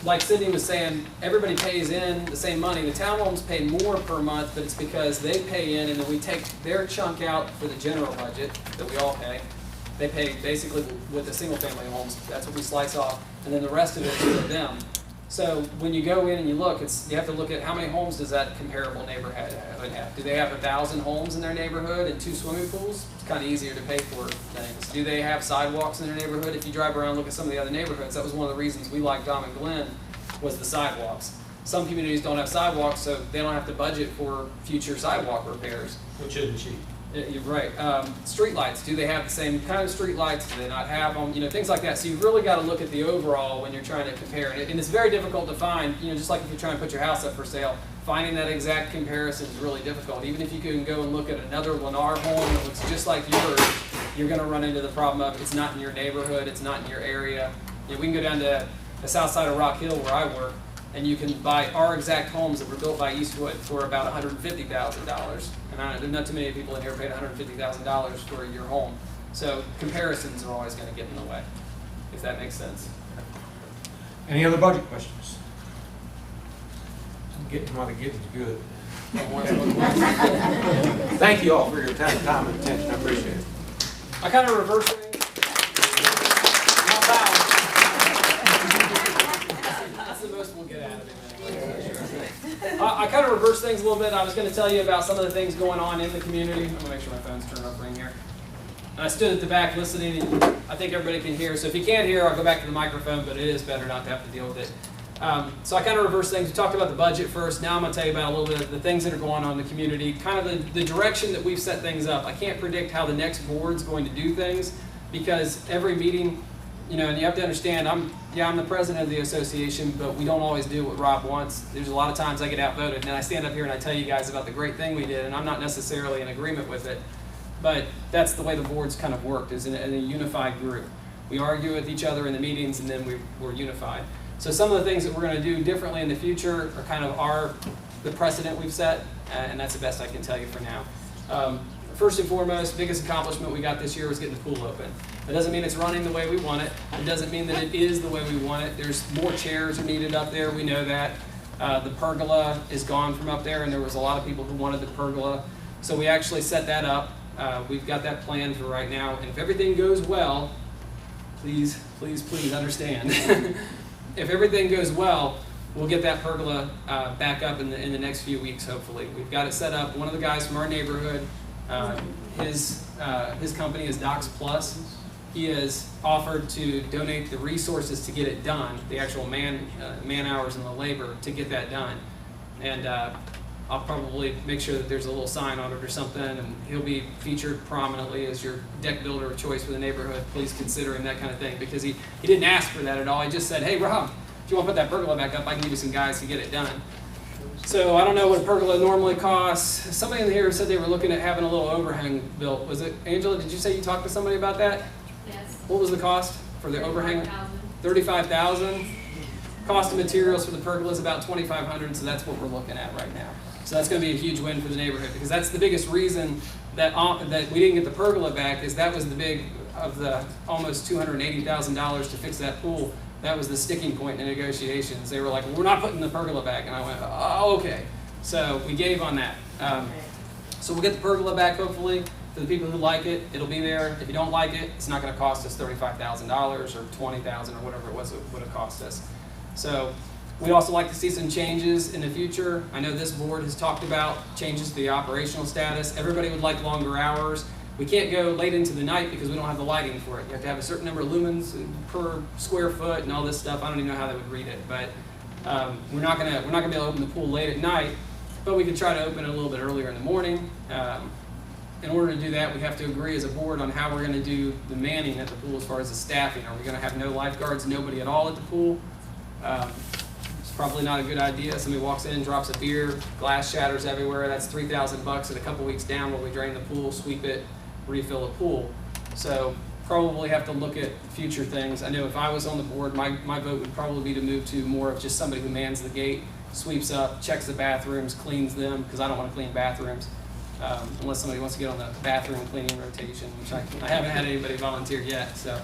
[SPEAKER 8] like Sydney was saying, everybody pays in the same money. The townhomes pay more per month, but it's because they pay in and then we take their chunk out for the general budget that we all pay. They pay basically with the single family homes, that's what we slice off, and then the rest of it is for them. So when you go in and you look, you have to look at how many homes does that comparable neighborhood have. Do they have 1,000 homes in their neighborhood and 2 swimming pools? It's kind of easier to pay for things. Do they have sidewalks in their neighborhood? If you drive around and look at some of the other neighborhoods, that was one of the reasons we liked Almond Glen, was the sidewalks. Some communities don't have sidewalks, so they don't have to budget for future sidewalk repairs.
[SPEAKER 1] Which isn't cheap.
[SPEAKER 8] You're right. Street lights, do they have the same kind of street lights? Do they not have them? You know, things like that. So you've really got to look at the overall when you're trying to compare. And it's very difficult to find, you know, just like if you're trying to put your house up for sale, finding that exact comparison is really difficult. Even if you can go and look at another Lennar home that looks just like yours, you're going to run into the problem of it's not in your neighborhood, it's not in your area. You know, we can go down to the south side of Rock Hill where I work, and you can buy our exact homes that were built by Eastwood for about $150,000. And there's not too many people in here paid $150,000 for your home. So comparisons are always going to get in the way, if that makes sense.
[SPEAKER 1] Any other budget questions? Getting while the getting's good. Thank you all for your time and attention. I appreciate it.
[SPEAKER 8] I kind of reverse things. That's the most we'll get out of it. I kind of reverse things a little bit. I was going to tell you about some of the things going on in the community. I'm going to make sure my phone's turned off right here. I stood at the back listening, and I think everybody can hear. So if you can't hear, I'll go back to the microphone, but it is better not to have to deal with it. So I kind of reverse things. We talked about the budget first. Now I'm going to tell you about a little bit of the things that are going on in the community, kind of the direction that we've set things up. I can't predict how the next board's going to do things because every meeting, you know, and you have to understand, I'm the president of the association, but we don't always do what Rob wants. There's a lot of times I get outvoted, and then I stand up here and I tell you guys about the great thing we did, and I'm not necessarily in agreement with it. But that's the way the board's kind of worked, is in a unified group. We argue with each other in the meetings, and then we're unified. So some of the things that we're going to do differently in the future are kind of the precedent we've set, and that's the best I can tell you for now. First and foremost, biggest accomplishment we got this year was getting the pool open. That doesn't mean it's running the way we want it. It doesn't mean that it is the way we want it. There's more chairs are needed up there. We know that. The pergola is gone from up there, and there was a lot of people who wanted the pergola. So we actually set that up. We've got that planned for right now. And if everything goes well, please, please, please understand. If everything goes well, we'll get that pergola back up in the next few weeks, hopefully. We've got it set up. One of the guys from our neighborhood, his company is Docs Plus. He has offered to donate the resources to get it done, the actual man hours and the labor to get that done. And I'll probably make sure that there's a little sign on it or something, and he'll be featured prominently as your deck builder of choice for the neighborhood. Please consider him, that kind of thing, because he didn't ask for that at all. He just said, hey, Rob, if you want to put that pergola back up, I can give you some guys to get it done. So I don't know what a pergola normally costs. Somebody in here said they were looking at having a little overhang built. Was it, Angela, did you say you talked to somebody about that?
[SPEAKER 2] Yes.
[SPEAKER 8] What was the cost for the overhang? $35,000. Cost of materials for the pergola is about $2,500, so that's what we're looking at right now. So that's going to be a huge win for the neighborhood, because that's the biggest reason that we didn't get the pergola back, is that was of the almost $280,000 to fix that pool. That was the sticking point in the negotiations. They were like, well, we're not putting the pergola back. And I went, oh, okay. So we gave on that. So we'll get the pergola back, hopefully. For the people who like it, it'll be there. If you don't like it, it's not going to cost us $35,000 or $20,000 or whatever it was it would have cost us. So we'd also like to see some changes in the future. I know this board has talked about changes to the operational status. Everybody would like longer hours. We can't go late into the night because we don't have the lighting for it. You have to have a certain number of lumens per square foot and all this stuff. I don't even know how they would read it, but we're not gonna be able to open the pool late at night. But we could try to open it a little bit earlier in the morning. In order to do that, we have to agree as a board on how we're going to do the manning at the pool as far as the staffing. Are we going to have no lifeguards, nobody at all at the pool? It's probably not a good idea. Somebody walks in, drops a beer, glass shatters everywhere. That's $3,000 and a couple weeks down while we drain the pool, sweep it, refill the pool. So probably have to look at future things. I know if I was on the board, my vote would probably be to move to more of just somebody who mans the gate, sweeps up, checks the bathrooms, cleans them, because I don't want to clean bathrooms. Unless somebody wants to get on the bathroom cleaning rotation, which I haven't had anybody volunteer yet. So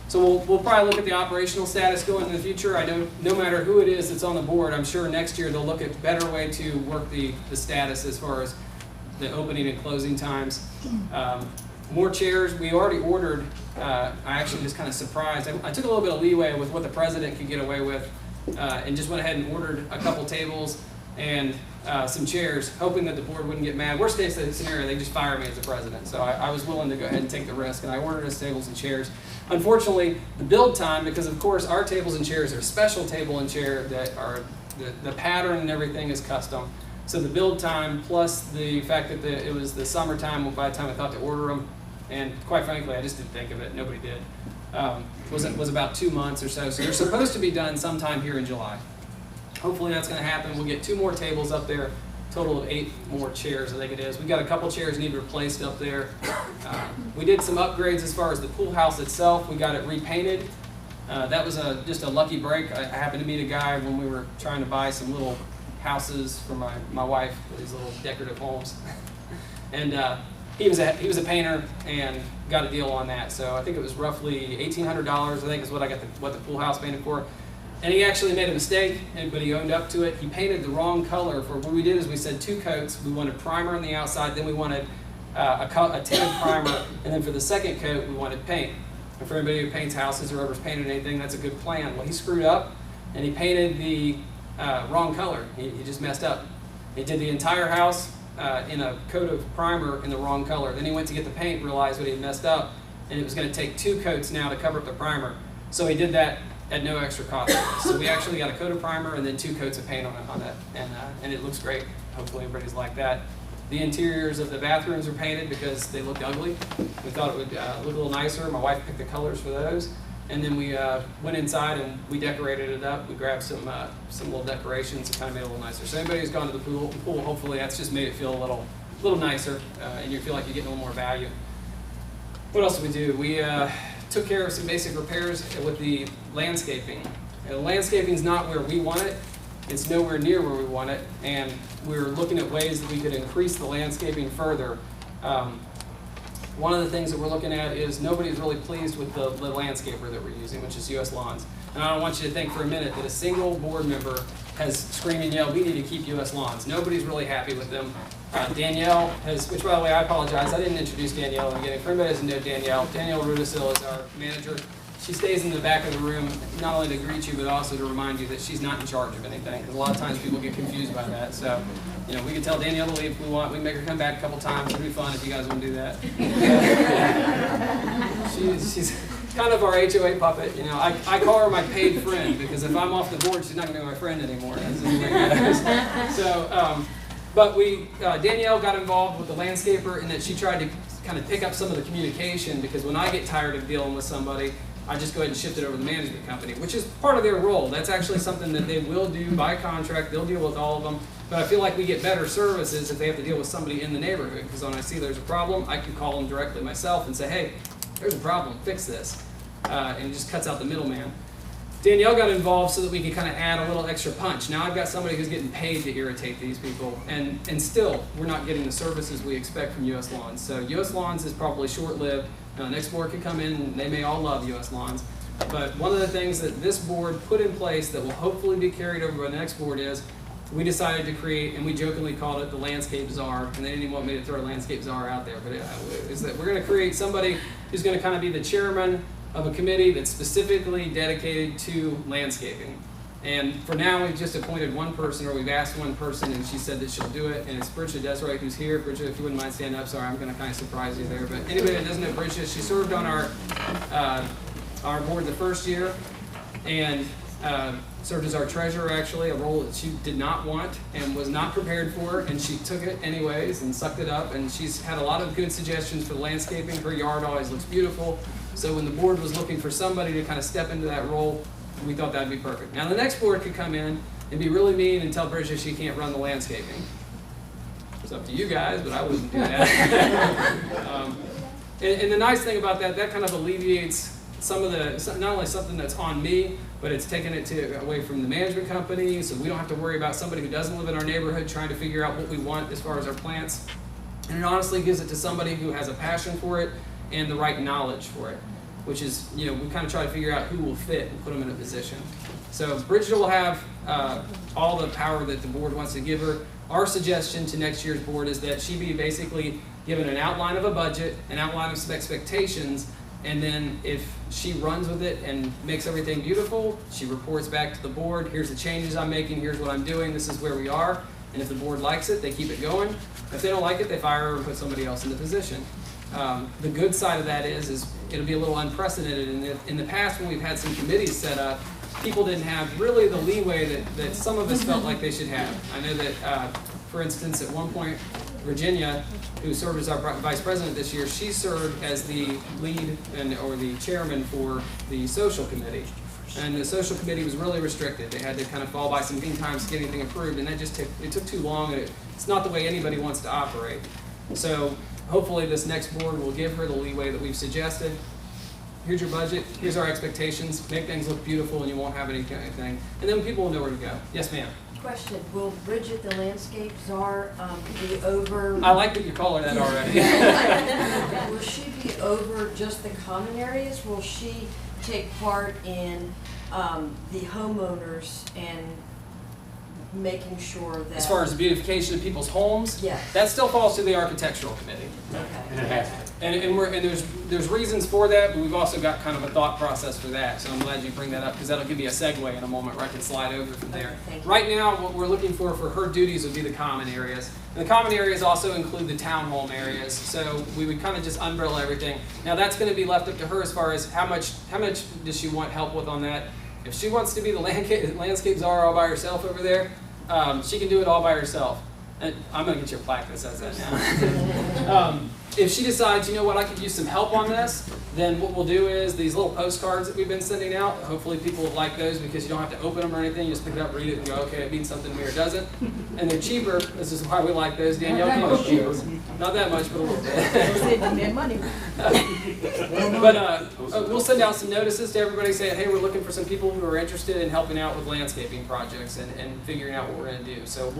[SPEAKER 8] So we'll probably look at the operational status going in the future. I know no matter who it is that's on the board, I'm sure next year they'll look at better way to work the status as far as the opening and closing times. More chairs, we already ordered. I actually just kind of surprised. I took a little bit of leeway with what the president could get away with and just went ahead and ordered a couple tables and some chairs, hoping that the board wouldn't get mad. Worst case scenario, they just fire me as the president. So I was willing to go ahead and take the risk, and I ordered us tables and chairs. Unfortunately, the build time, because of course our tables and chairs are special table and chair that are, the pattern and everything is custom. So the build time plus the fact that it was the summertime by the time I thought to order them, and quite frankly, I just didn't think of it, nobody did, was about 2 months or so. So they're supposed to be done sometime here in July. Hopefully that's going to happen. We'll get 2 more tables up there, total of 8 more chairs, I think it is. We've got a couple chairs need replaced up there. We did some upgrades as far as the pool house itself. We got it repainted. That was just a lucky break. I happened to meet a guy when we were trying to buy some little houses for my wife, these little decorative homes. And he was a painter and got a deal on that. So I think it was roughly $1,800, I think is what I got what the pool house painted for. And he actually made a mistake, but he owned up to it. He painted the wrong color. For what we did is we said 2 coats. We wanted primer on the outside, then we wanted a tinted primer, and then for the second coat we wanted paint. And for anybody who paints houses or ever's painted anything, that's a good plan. Well, he screwed up and he painted the wrong color. He just messed up. He did the entire house in a coat of primer in the wrong color. Then he went to get the paint, realized what he had messed up, and it was going to take 2 coats now to cover up the primer. So he did that at no extra cost. So we actually got a coat of primer and then 2 coats of paint on it, and it looks great. Hopefully everybody's like that. The interiors of the bathrooms are painted because they looked ugly. We thought it would look a little nicer. My wife picked the colors for those. And then we went inside and we decorated it up. We grabbed some little decorations and kind of made it a little nicer. So anybody who's gone to the pool, hopefully that's just made it feel a little nicer, and you feel like you're getting a little more value. What else did we do? We took care of some basic repairs with the landscaping. And the landscaping's not where we want it. It's nowhere near where we want it, and we're looking at ways that we could increase the landscaping further. One of the things that we're looking at is nobody's really pleased with the landscaper that we're using, which is US Lawns. And I don't want you to think for a minute that a single board member has screamed and yelled, we need to keep US Lawns. Nobody's really happy with them. Danielle has, which by the way, I apologize, I didn't introduce Danielle in the beginning. For anybody who doesn't know Danielle Rudisil is our manager. She stays in the back of the room, not only to greet you, but also to remind you that she's not in charge of anything. Because a lot of times people get confused by that. So, you know, we can tell Danielle to leave if we want. We can make her come back a couple times. It'll be fun if you guys want to do that. She's kind of our HOA puppet. You know, I call her my paid friend because if I'm off the board, she's not going to be my friend anymore. That's the way it goes. So, but Danielle got involved with the landscaper in that she tried to kind of pick up some of the communication, because when I get tired of dealing with somebody, I just go ahead and shift it over to the management company, which is part of their role. That's actually something that they will do by contract. They'll deal with all of them. But I feel like we get better services if they have to deal with somebody in the neighborhood, because when I see there's a problem, I can call them directly myself and say, hey, there's a problem, fix this. And it just cuts out the middleman. Danielle got involved so that we could kind of add a little extra punch. Now I've got somebody who's getting paid to irritate these people, and still we're not getting the services we expect from US Lawns. So US Lawns is probably short-lived. Now, next board could come in and they may all love US Lawns. But one of the things that this board put in place that will hopefully be carried over by the next board is we decided to create, and we jokingly called it the Landscape Czar, and they didn't even want me to throw Landscape Czar out there, but is that we're going to create somebody who's going to kind of be the chairman of a committee that's specifically dedicated to landscaping. And for now, we've just appointed one person, or we've asked one person, and she said that she'll do it, and it's Bridget Desroy who's here. Bridget, if you wouldn't mind standing up, sorry, I'm going to kind of surprise you there. But anybody that doesn't know Bridget, she served on our board the first year, and served as our treasurer, actually, a role that she did not want and was not prepared for, and she took it anyways and sucked it up, and she's had a lot of good suggestions for the landscaping. Her yard always looks beautiful, so when the board was looking for somebody to kind of step into that role, we thought that'd be perfect. Now the next board could come in and be really mean and tell Bridget she can't run the landscaping. It's up to you guys, but I wouldn't do that. And the nice thing about that kind of alleviates some of the, not only something that's on me, but it's taking it away from the management company, so we don't have to worry about somebody who doesn't live in our neighborhood trying to figure out what we want as far as our plants. And it honestly gives it to somebody who has a passion for it and the right knowledge for it. which is, we kind of try to figure out who will fit and put them in a position. So Bridget will have all the power that the board wants to give her. Our suggestion to next year's board is that she be basically given an outline of a budget, an outline of some expectations, and then if she runs with it and makes everything beautiful, she reports back to the board, here's the changes I'm making, here's what I'm doing, this is where we are. And if the board likes it, they keep it going. If they don't like it, they fire her and put somebody else in the position. The good side of that is it'll be a little unprecedented. In the past, when we've had some committees set up, people didn't have really the leeway that some of us felt like they should have. I know that, for instance, at one point, Virginia, who served as our vice president this year, she served as the lead or the chairman for the social committee. And the social committee was really restricted. They had to kind of fall by some mean times to get anything approved, and that just took too long, and it's not the way anybody wants to operate. So hopefully this next board will give her the leeway that we've suggested. Here's your budget, here's our expectations, make things look beautiful and you won't have anything, and then people will know where to go. Yes, ma'am?
[SPEAKER 5] Question, will Bridget, the landscape czar, be over?
[SPEAKER 8] I like that you call her that already.
[SPEAKER 5] Will she be over just the common areas? Will she take part in the homeowners and making sure that?
[SPEAKER 8] As far as the beautification of people's homes,
[SPEAKER 5] yes,
[SPEAKER 8] that still falls to the architectural committee.
[SPEAKER 5] okay.
[SPEAKER 8] And there's reasons for that, but we've also got kind of a thought process for that. So I'm glad you bring that up because that'll give me a segue in a moment where I can slide over from there.
[SPEAKER 5] Thank you.
[SPEAKER 8] Right now, what we're looking for her duties would be the common areas. And the common areas also include the townhome areas. So we would kind of just umbrella everything. Now that's going to be left up to her as far as how much does she want help with on that. If she wants to be the landscape czar all by herself over there, she can do it all by herself. And I'm going to get you a plaque that says that now. If she decides, you know what, I could use some help on this, then what we'll do is these little postcards that we've been sending out, hopefully people will like those because you don't have to open them or anything. You just pick it up, read it, and go, okay, it means something to me or doesn't. And they're cheaper. This is why we like those. Danielle came up cheaper. Not that much, but a little bit.
[SPEAKER 9] money.
[SPEAKER 8] But we'll send out some notices to everybody saying, hey, we're looking for some people who are interested in helping out with landscaping projects and figuring out what we're going to do. So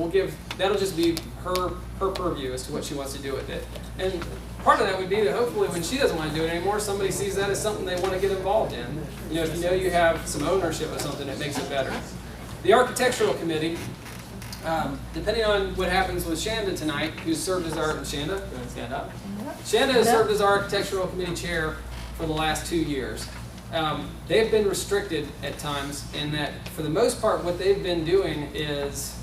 [SPEAKER 8] that'll just be her purview as to what she wants to do with it. And part of that would be that hopefully when she doesn't want to do it anymore, somebody sees that as something they want to get involved in. If you know you have some ownership of something, it makes it better. The architectural committee, depending on what happens with Shanda tonight, who's served as our, Shanda, stand up. Shanda has served as our architectural committee chair for the last 2 years. They've been restricted at times in that, for the most part, what they've been doing is,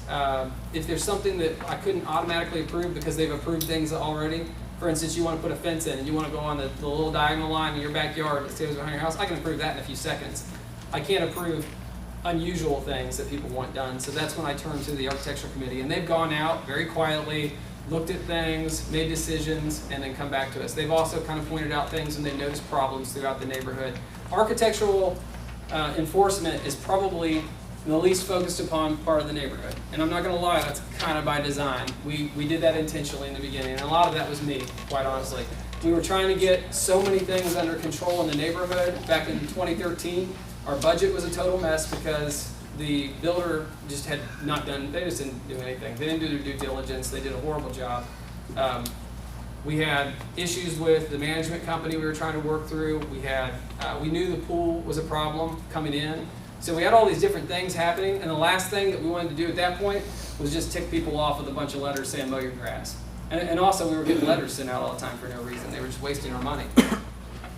[SPEAKER 8] if there's something that I couldn't automatically approve because they've approved things already, for instance, you want to put a fence in and you want to go on the little diagonal line in your backyard that stays behind your house, I can approve that in a few seconds. I can't approve unusual things that people want done, so that's when I turn to the architectural committee, and they've gone out very quietly, looked at things, made decisions, and then come back to us. They've also kind of pointed out things when they noticed problems throughout the neighborhood. Architectural enforcement is probably the least focused upon part of the neighborhood. And I'm not going to lie, that's kind of by design. We did that intentionally in the beginning, and a lot of that was me, quite honestly. We were trying to get so many things under control in the neighborhood. Back in 2013, our budget was a total mess because the builder just had not done, they just didn't do anything. They didn't do their due diligence. They did a horrible job. We had issues with the management company we were trying to work through. We knew the pool was a problem coming in. So we had all these different things happening, and the last thing that we wanted to do at that point was just tick people off with a bunch of letters saying mow your grass. And also we were getting letters sent out all the time for no reason. They were just wasting our money.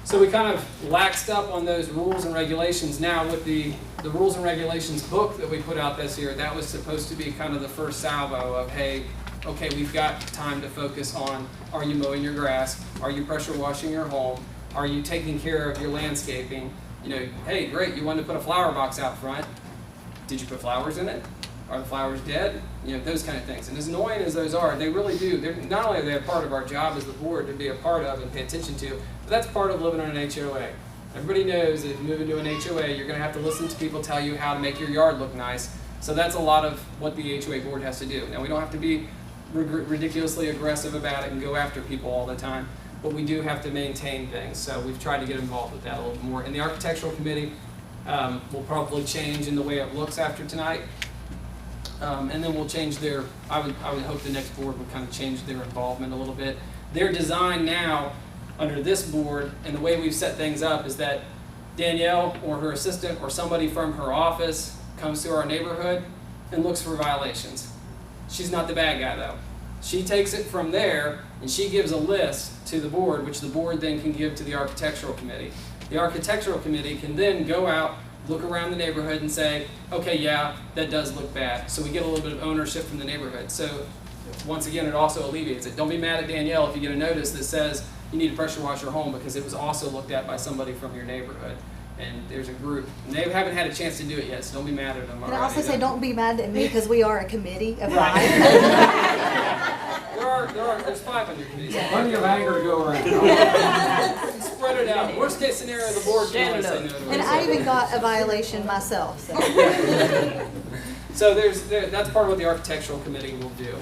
[SPEAKER 8] So we kind of laxed up on those rules and regulations. Now with the rules and regulations book that we put out this year, that was supposed to be kind of the first salvo of, hey, okay, we've got time to focus on, are you mowing your grass? Are you pressure washing your home? Are you taking care of your landscaping? Hey, great, you wanted to put a flower box out front. Did you put flowers in it? Are the flowers dead? Those kind of things. And as annoying as those are, they really do. Not only are they a part of our job as the board to be a part of and pay attention to, but that's part of living in an HOA. Everybody knows that if you move into an HOA, you're going to have to listen to people tell you how to make your yard look nice. So that's a lot of what the HOA board has to do. Now, we don't have to be ridiculously aggressive about it and go after people all the time, but we do have to maintain things. So we've tried to get involved with that a little more. And the architectural committee will probably change in the way it looks after tonight. And then we'll change I would hope the next board would kind of change their involvement a little bit. Their design now under this board, and the way we've set things up is that Danielle or her assistant or somebody from her office comes to our neighborhood and looks for violations. She's not the bad guy though. She takes it from there and she gives a list to the board, which the board then can give to the architectural committee. The architectural committee can then go out, look around the neighborhood and say, okay, yeah, that does look bad. So we get a little bit of ownership from the neighborhood. So once again, it also alleviates it. Don't be mad at Danielle if you get a notice that says you need to pressure wash your home because it was also looked at by somebody from your neighborhood. And there's a group, and they haven't had a chance to do it yet, so don't be mad at them.
[SPEAKER 11] And I also say, don't be mad at me because we are a committee of
[SPEAKER 8] Right.
[SPEAKER 11] 5.
[SPEAKER 8] There's 5 on your committee.
[SPEAKER 1] Plenty of anger to go around.
[SPEAKER 8] Spread it out. Worst case scenario, the board can only say no to it.
[SPEAKER 11] And I even got a violation myself, so.
[SPEAKER 8] So that's part of what the architectural committee will do.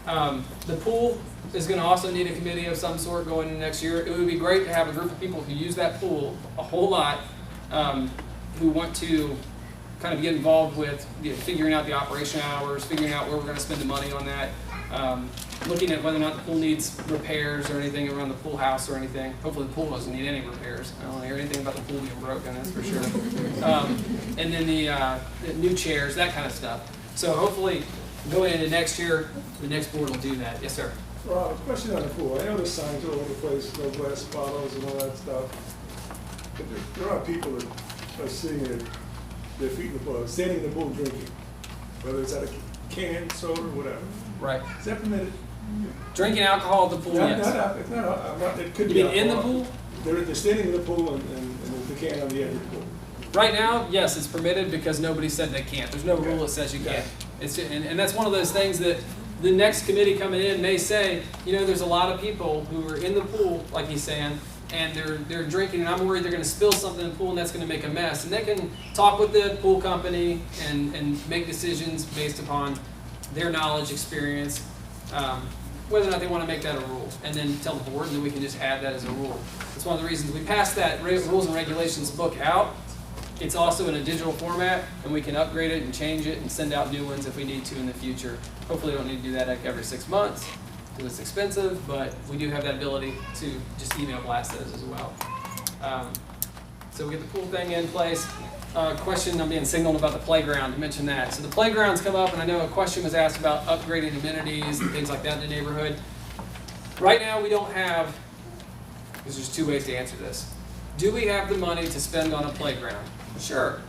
[SPEAKER 8] The pool is going to also need a committee of some sort going into next year. It would be great to have a group of people who use that pool a whole lot, who want to kind of get involved with figuring out the operation hours, figuring out where we're going to spend the money on that, looking at whether or not the pool needs repairs or anything around the pool house or anything. Hopefully the pool doesn't need any repairs. I don't hear anything about the pool being broken, that's for sure. And then the new chairs, that kind of stuff. So hopefully going into next year, the next board will do that. Yes, sir.
[SPEAKER 3] Rob, question on the pool. I know the signs all over the place, no glass bottles and all that stuff. But there are people that are sitting their feet in the pool, standing in the pool drinking, whether it's out of can, soda, or whatever.
[SPEAKER 8] Right.
[SPEAKER 3] Is that permitted?
[SPEAKER 8] Drinking alcohol at the pool, yes.
[SPEAKER 3] It could
[SPEAKER 8] You
[SPEAKER 3] be
[SPEAKER 8] mean in the
[SPEAKER 3] alcohol.
[SPEAKER 8] pool?
[SPEAKER 3] They're standing in the pool and there's the can on the edge of the pool.
[SPEAKER 8] Right now, yes, it's permitted because nobody said they can't. There's no rule that says you can't. And that's one of those things that the next committee coming in may say, you know, there's a lot of people who are in the pool, like he's saying, and they're drinking, and I'm worried they're going to spill something in the pool and that's going to make a mess. And they can talk with the pool company and make decisions based upon their knowledge, experience, whether or not they want to make that a rule, and then tell the board, and then we can just add that as a rule. That's one of the reasons we passed that rules and regulations book out. It's also in a digital format, and we can upgrade it and change it and send out new ones if we need to in the future. Hopefully we don't need to do that like every 6 months because it's expensive, but we do have that ability to just email blast those as well. So we get the pool thing in place. Question I'm being signaled about the playground, to mention that. So the playground's come up, and I know a question was asked about upgrading amenities and things like that in the neighborhood. Right now we don't have, because there's 2 ways to answer this. Do we have the money to spend on a playground? Sure.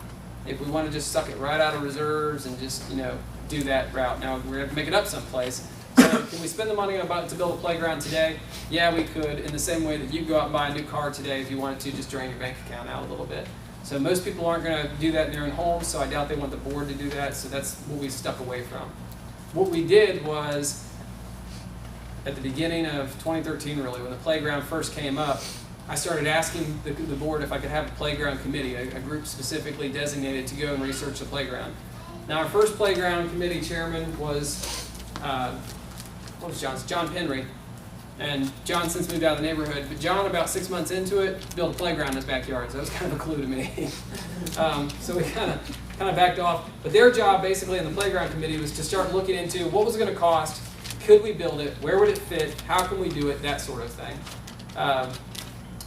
[SPEAKER 8] If we want to just suck it right out of reserves and just, you know, do that route. Now we're going to have to make it up someplace. So can we spend the money to build a playground today? Yeah, we could, in the same way that you go out and buy a new car today if you wanted to, just drain your bank account out a little bit. So most people aren't going to do that in their own homes, so I doubt they want the board to do that, so that's what we stuck away from. What we did was, at the beginning of 2013 really, when the playground first came up, I started asking the board if I could have a playground committee, a group specifically designated to go and research the playground. Now our first playground committee chairman was, what was John's? John Penry. And John since moved out of the neighborhood, but John about 6 months into it, built a playground in his backyard, so that was kind of a clue to me. So we kind of backed off. But their job basically in the playground committee was to start looking into what was it going to cost, could we build it, where would it fit, how can we do it, that sort of thing.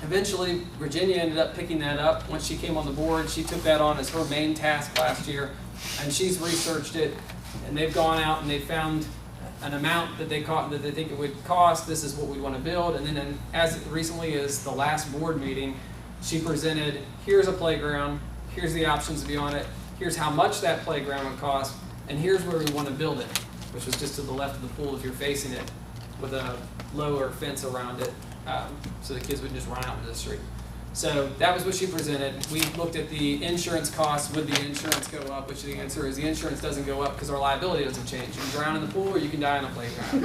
[SPEAKER 8] Eventually, Virginia ended up picking that up. Once she came on the board, she took that on as her main task last year, and she's researched it, and they've gone out and they found an amount that they think it would cost. This is what we want to build, and then as recently as the last board meeting, she presented, here's a playground, here's the options to be on it, here's how much that playground would cost, and here's where we want to build it, which was just to the left of the pool if you're facing it, with a lower fence around it. So the kids wouldn't just run out into the street. So that was what she presented. We looked at the insurance costs. Would the insurance go up? Which the answer is the insurance doesn't go up because our liability doesn't change. You can drown in the pool or you can die on a playground.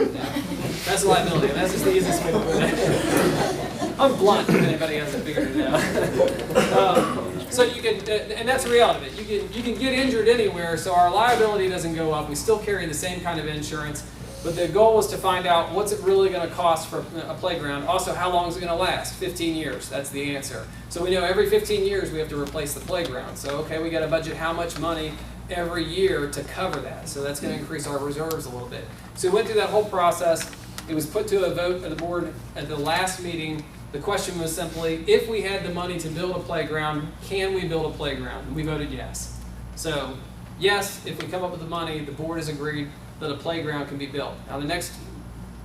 [SPEAKER 8] That's the liability. And that's just the easiest way to put it. I'm blunt if anybody hasn't figured it out. So you can, and that's the reality of it. You can get injured anywhere, so our liability doesn't go up. We still carry the same kind of insurance. But the goal was to find out what's it really going to cost for a playground. Also, how long is it going to last? 15 years. That's the answer. So we know every 15 years we have to replace the playground. So, okay, we got to budget how much money every year to cover that. So that's going to increase our reserves a little bit. So we went through that whole process. It was put to a vote of the board at the last meeting. The question was simply, if we had the money to build a playground, can we build a playground? And we voted yes. So, yes, if we come up with the money, the board has agreed that a playground can be built. Now, the next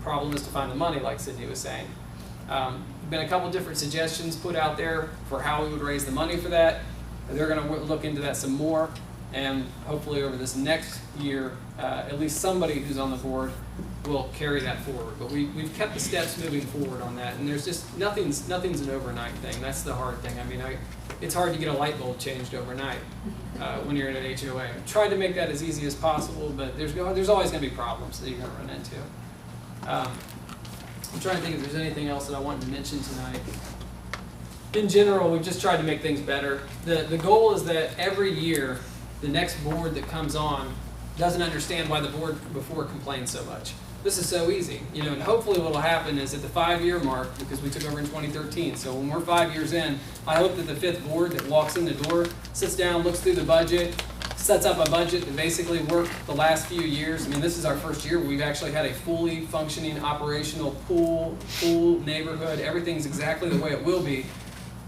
[SPEAKER 8] problem is to find the money, like Sydney was saying. Been a couple different suggestions put out there for how we would raise the money for that. They're going to look into that some more, and hopefully over this next year, at least somebody who's on the board will carry that forward. But we've kept the steps moving forward on that, and there's just nothing's an overnight thing. That's the hard thing. I mean, it's hard to get a light bulb changed overnight when you're in an HOA. I've tried to make that as easy as possible, but there's always going to be problems that you're going to run into. I'm trying to think if there's anything else that I wanted to mention tonight. In general, we've just tried to make things better. The goal is that every year, the next board that comes on doesn't understand why the board before complained so much. This is so easy, you know, and hopefully what will happen is at the 5-year mark, because we took over in 2013, so when we're 5 years in, I hope that the 5th board that walks in the door, sits down, looks through the budget, sets up a budget that basically worked the last few years. I mean, this is our first year where we've actually had a fully functioning operational pool neighborhood. Everything's exactly the way it will be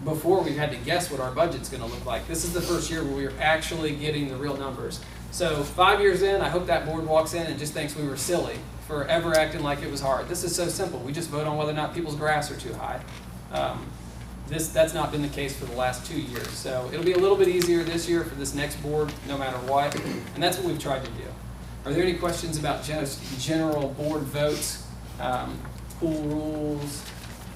[SPEAKER 8] before we've had to guess what our budget's going to look like. This is the first year where we're actually getting the real numbers. So 5 years in, I hope that board walks in and just thinks we were silly for ever acting like it was hard. This is so simple. We just vote on whether or not people's grass are too high. That's not been the case for the last 2 years. So it'll be a little bit easier this year for this next board, no matter what. And that's what we've tried to do. Are there any questions about general board votes, pool rules?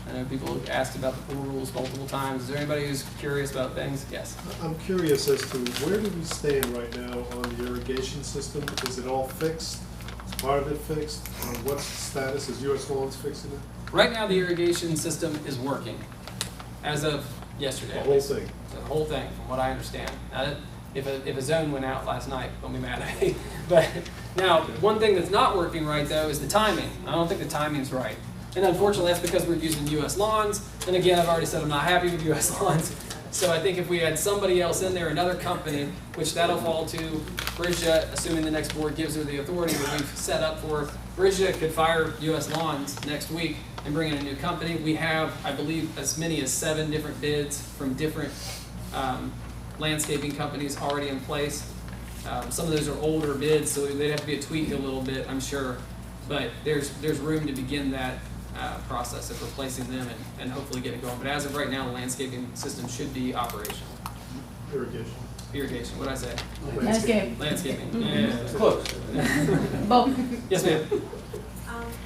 [SPEAKER 8] I know people have asked about the pool rules multiple times. Is there anybody who's curious about things? Yes.
[SPEAKER 12] I'm curious as to where do we stand right now on the irrigation system? Is it all fixed? Is part of it fixed? What's the status? Is U.S. Lawns fixing it?
[SPEAKER 8] Right now, the irrigation system is working. As of yesterday.
[SPEAKER 12] The whole thing?
[SPEAKER 8] The whole thing, from what I understand. Now, if a zone went out last night, don't be mad at me. But now, one thing that's not working right, though, is the timing. I don't think the timing's right. And unfortunately, that's because we're using U.S. Lawns. And again, I've already said I'm not happy with U.S. Lawns. So I think if we had somebody else in there, another company, which that'll fall to Bridget, assuming the next board gives her the authority that we've set up for, Bridget could fire U.S. Lawns next week and bring in a new company. We have, I believe, as many as 7 different bids from different landscaping companies already in place. Some of those are older bids, so they'd have to be tweaked a little bit, I'm sure. But there's room to begin that process of replacing them and hopefully get it going. But as of right now, the landscaping system should be operational. Irrigation, what did I say? Landscaping. Yeah.
[SPEAKER 1] Close.
[SPEAKER 9] Both.
[SPEAKER 8] Yes, ma'am.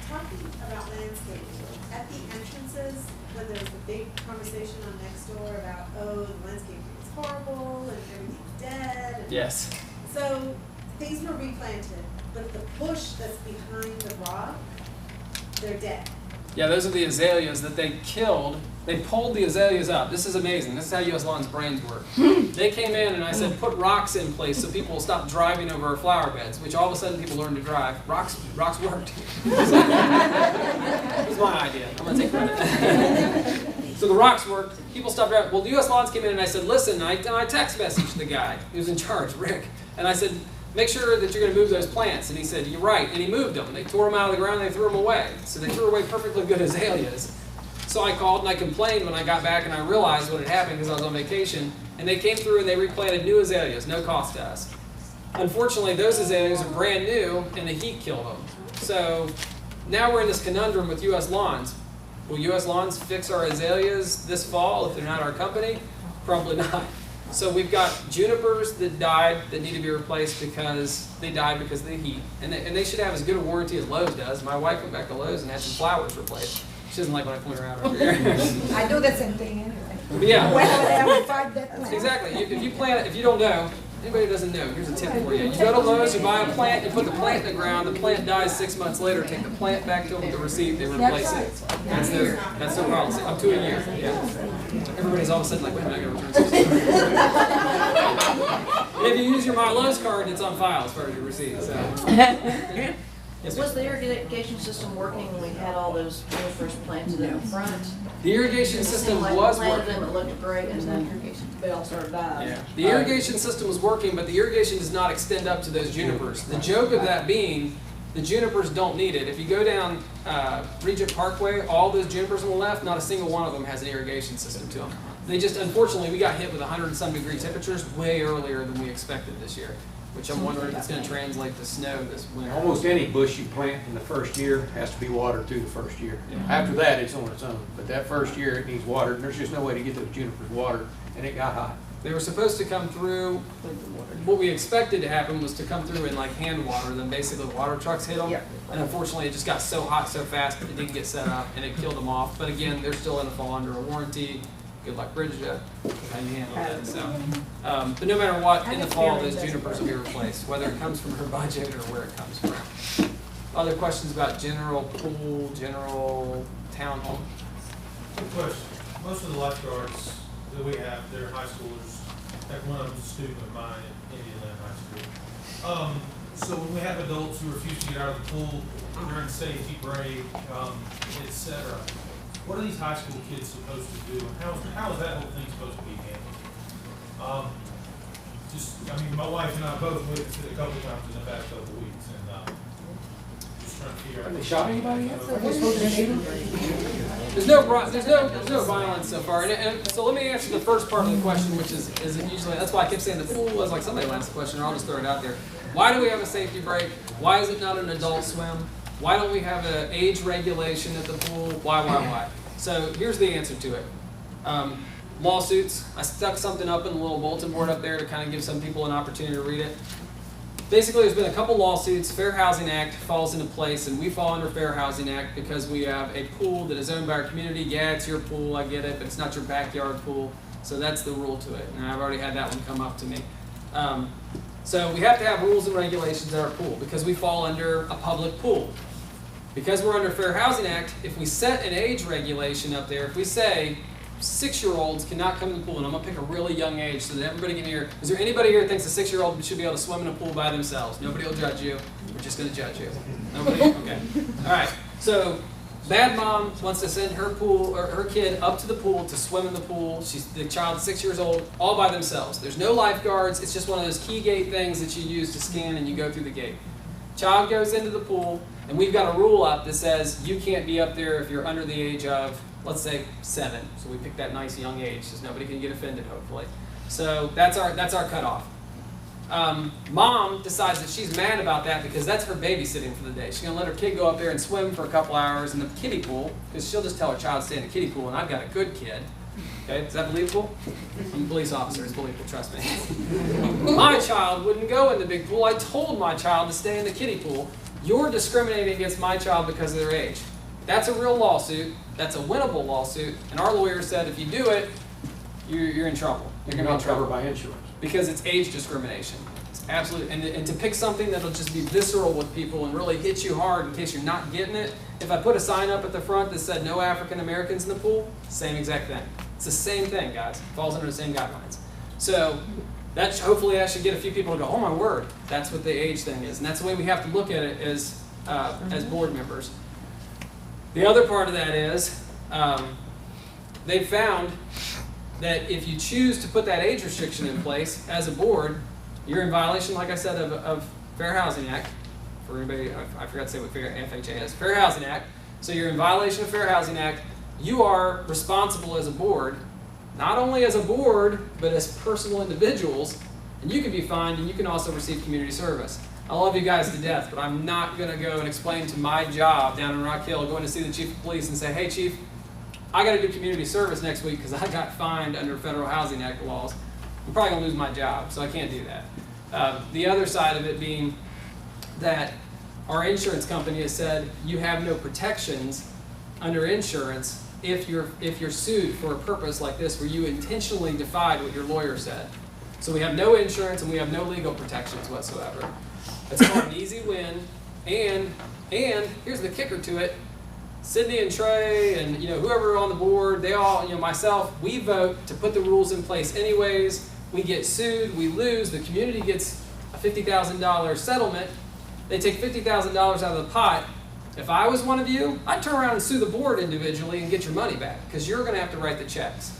[SPEAKER 13] Talking about landscaping, at the entrances, when there's a big conversation on Nextdoor about, oh, the landscaping is horrible and everything's dead. And
[SPEAKER 8] Yes.
[SPEAKER 13] so things were replanted, but the bush that's behind the rock, they're dead.
[SPEAKER 8] Yeah, those are the azaleas that they killed. They pulled the azaleas up. This is amazing. This is how U.S. Lawns brains work. They came in and I said, put rocks in place so people will stop driving over our flower beds, which all of a sudden people learned to drive. Rocks worked. It was my idea. I'm going to take credit. So the rocks worked. People stopped driving. Well, the U.S. Lawns came in and I said, listen, I text messaged the guy who was in charge, Rick, and I said, make sure that you're going to move those plants. And he said, you're right. And he moved them. They tore them out of the ground and they threw them away. So they threw away perfectly good azaleas. So I called and I complained when I got back and I realized what had happened because I was on vacation. And they came through and they replanted new azaleas, no cost to us. Unfortunately, those azaleas are brand new and the heat killed them. So now we're in this conundrum with U.S. Lawns. Will U.S. Lawns fix our azaleas this fall if they're not our company? Probably not. So we've got junipers that died that need to be replaced because they died because of the heat. And they should have as good a warranty as Lowe's does. My wife went back to Lowe's and had some flowers replaced. She doesn't like when I point her out over here.
[SPEAKER 14] I do the same thing anyway.
[SPEAKER 8] But yeah.
[SPEAKER 14] Whenever they find that plant.
[SPEAKER 8] Exactly. If you plant it, if you don't know, anybody who doesn't know, here's a tip for you. You go to Lowe's, you buy a plant, you put the plant in the ground, the plant dies 6 months later, take the plant back to them with the receipt, they replace it. That's their policy. Up to a year. Yeah. Everybody's all of a sudden like, wait a minute, I gotta return something. If you use your My Lowe's card, it's on file as far as your receipt. So. Yes,
[SPEAKER 5] was the irrigation system working when we had all those junipers planted in the front?
[SPEAKER 8] The irrigation system was
[SPEAKER 5] planted
[SPEAKER 8] working.
[SPEAKER 5] them, it looked great, and then they all started dying.
[SPEAKER 8] Yeah. The irrigation system was working, but the irrigation does not extend up to those junipers. The joke of that being The junipers don't need it. If you go down Regent Parkway, all those junipers on the left, not a single one of them has an irrigation system to them. They just, unfortunately, we got hit with 100 and some degree temperatures way earlier than we expected this year, which I'm wondering if it's going to translate to snow this winter.
[SPEAKER 1] Almost any bush you plant in the first year has to be watered through the first year. After that, it's on its own. But that first year, it needs watered, and there's just no way to get those junipers watered, and it got hot.
[SPEAKER 8] They were supposed to come through, what we expected to happen was to come through and like hand water them, basically the water trucks hit them.
[SPEAKER 5] Yep.
[SPEAKER 8] And unfortunately, it just got so hot so fast, it didn't get set up, and it killed them off. But again, they're still going to fall under a warranty. Good luck, Bridget, how you handle that. So, but no matter what, in the fall, those junipers will be replaced, whether it comes from her budget or where it comes from. Other questions about general pool, general town hall?
[SPEAKER 15] Good question. Most of the lifeguards that we have, they're high schoolers. In fact, one of them's a student of mine at Indiana High School. So when we have adults who refuse to get out of the pool during safety break, et cetera, what are these high school kids supposed to do? And how is that whole thing supposed to be handled? My wife and I both witnessed it a couple of times in the past couple of weeks, and just trying to figure out.
[SPEAKER 1] Have they shot anybody yet? Are they supposed to shoot them?
[SPEAKER 8] There's no violence so far. And so let me answer the first part of the question, which is usually, that's why I kept saying the pool was like somebody will ask the question, or I'll just throw it out there. Why do we have a safety break? Why is it not an adult swim? Why don't we have an age regulation at the pool? Why? So here's the answer to it. Lawsuits. I stuck something up in the little bulletin board up there to kind of give some people an opportunity to read it. Basically, there's been a couple lawsuits. Fair Housing Act falls into place, and we fall under Fair Housing Act because we have a pool that is owned by our community. Yeah, it's your pool, I get it, but it's not your backyard pool. So that's the rule to it, and I've already had that one come up to me. So we have to have rules and regulations at our pool because we fall under a public pool. Because we're under Fair Housing Act, if we set an age regulation up there, if we say 6-year-olds cannot come in the pool, and I'm going to pick a really young age so that everybody can hear. Is there anybody here that thinks a 6-year-old should be able to swim in a pool by themselves? Nobody will judge you. We're just going to judge you. Nobody? Okay. All right. So bad mom wants to send her pool or her kid up to the pool to swim in the pool. The child's 6 years old, all by themselves. There's no lifeguards. It's just one of those key gate things that you use to scan and you go through the gate. Child goes into the pool, and we've got a rule up that says you can't be up there if you're under the age of, let's say, 7. So we pick that nice young age so nobody can get offended, hopefully. So that's our cutoff. Mom decides that she's mad about that because that's her babysitting for the day. She's going to let her kid go up there and swim for a couple hours in the kiddie pool because she'll just tell her child to stay in the kiddie pool, and I've got a good kid. Okay, is that believable? I'm a police officer, it's believable, trust me. My child wouldn't go in the big pool. I told my child to stay in the kiddie pool. You're discriminating against my child because of their age. That's a real lawsuit. That's a winnable lawsuit. And our lawyer said if you do it, you're in trouble. You're going to be in trouble
[SPEAKER 1] by insurance.
[SPEAKER 8] Because it's age discrimination. It's absolutely, and to pick something that'll just be visceral with people and really hit you hard in case you're not getting it. If I put a sign up at the front that said no African Americans in the pool, same exact thing. It's the same thing, guys. It falls under the same guidelines. So hopefully that should get a few people to go, oh my word, that's what the age thing is. And that's the way we have to look at it as board members. The other part of that is they found that if you choose to put that age restriction in place as a board, you're in violation, like I said, of Fair Housing Act. For everybody, I forgot to say what FHA is. Fair Housing Act. So you're in violation of Fair Housing Act. You are responsible as a board, not only as a board, but as personal individuals, and you can be fined and you can also receive community service. I love you guys to death, but I'm not going to go and explain to my job down in Rock Hill, going to see the chief of police and say, hey chief, I got to do community service next week because I got fined under Federal Housing Act laws. I'm probably going to lose my job, so I can't do that. The other side of it being that our insurance company has said you have no protections under insurance if you're sued for a purpose like this where you intentionally defied what your lawyer said. So we have no insurance and we have no legal protections whatsoever. It's called an easy win, and here's the kicker to it. Sydney and Trey and whoever on the board, they all, myself, we vote to put the rules in place anyways. We get sued, we lose, the community gets a $50,000 settlement. They take $50,000 out of the pot. If I was one of you, I'd turn around and sue the board individually and get your money back because you're going to have to write the checks.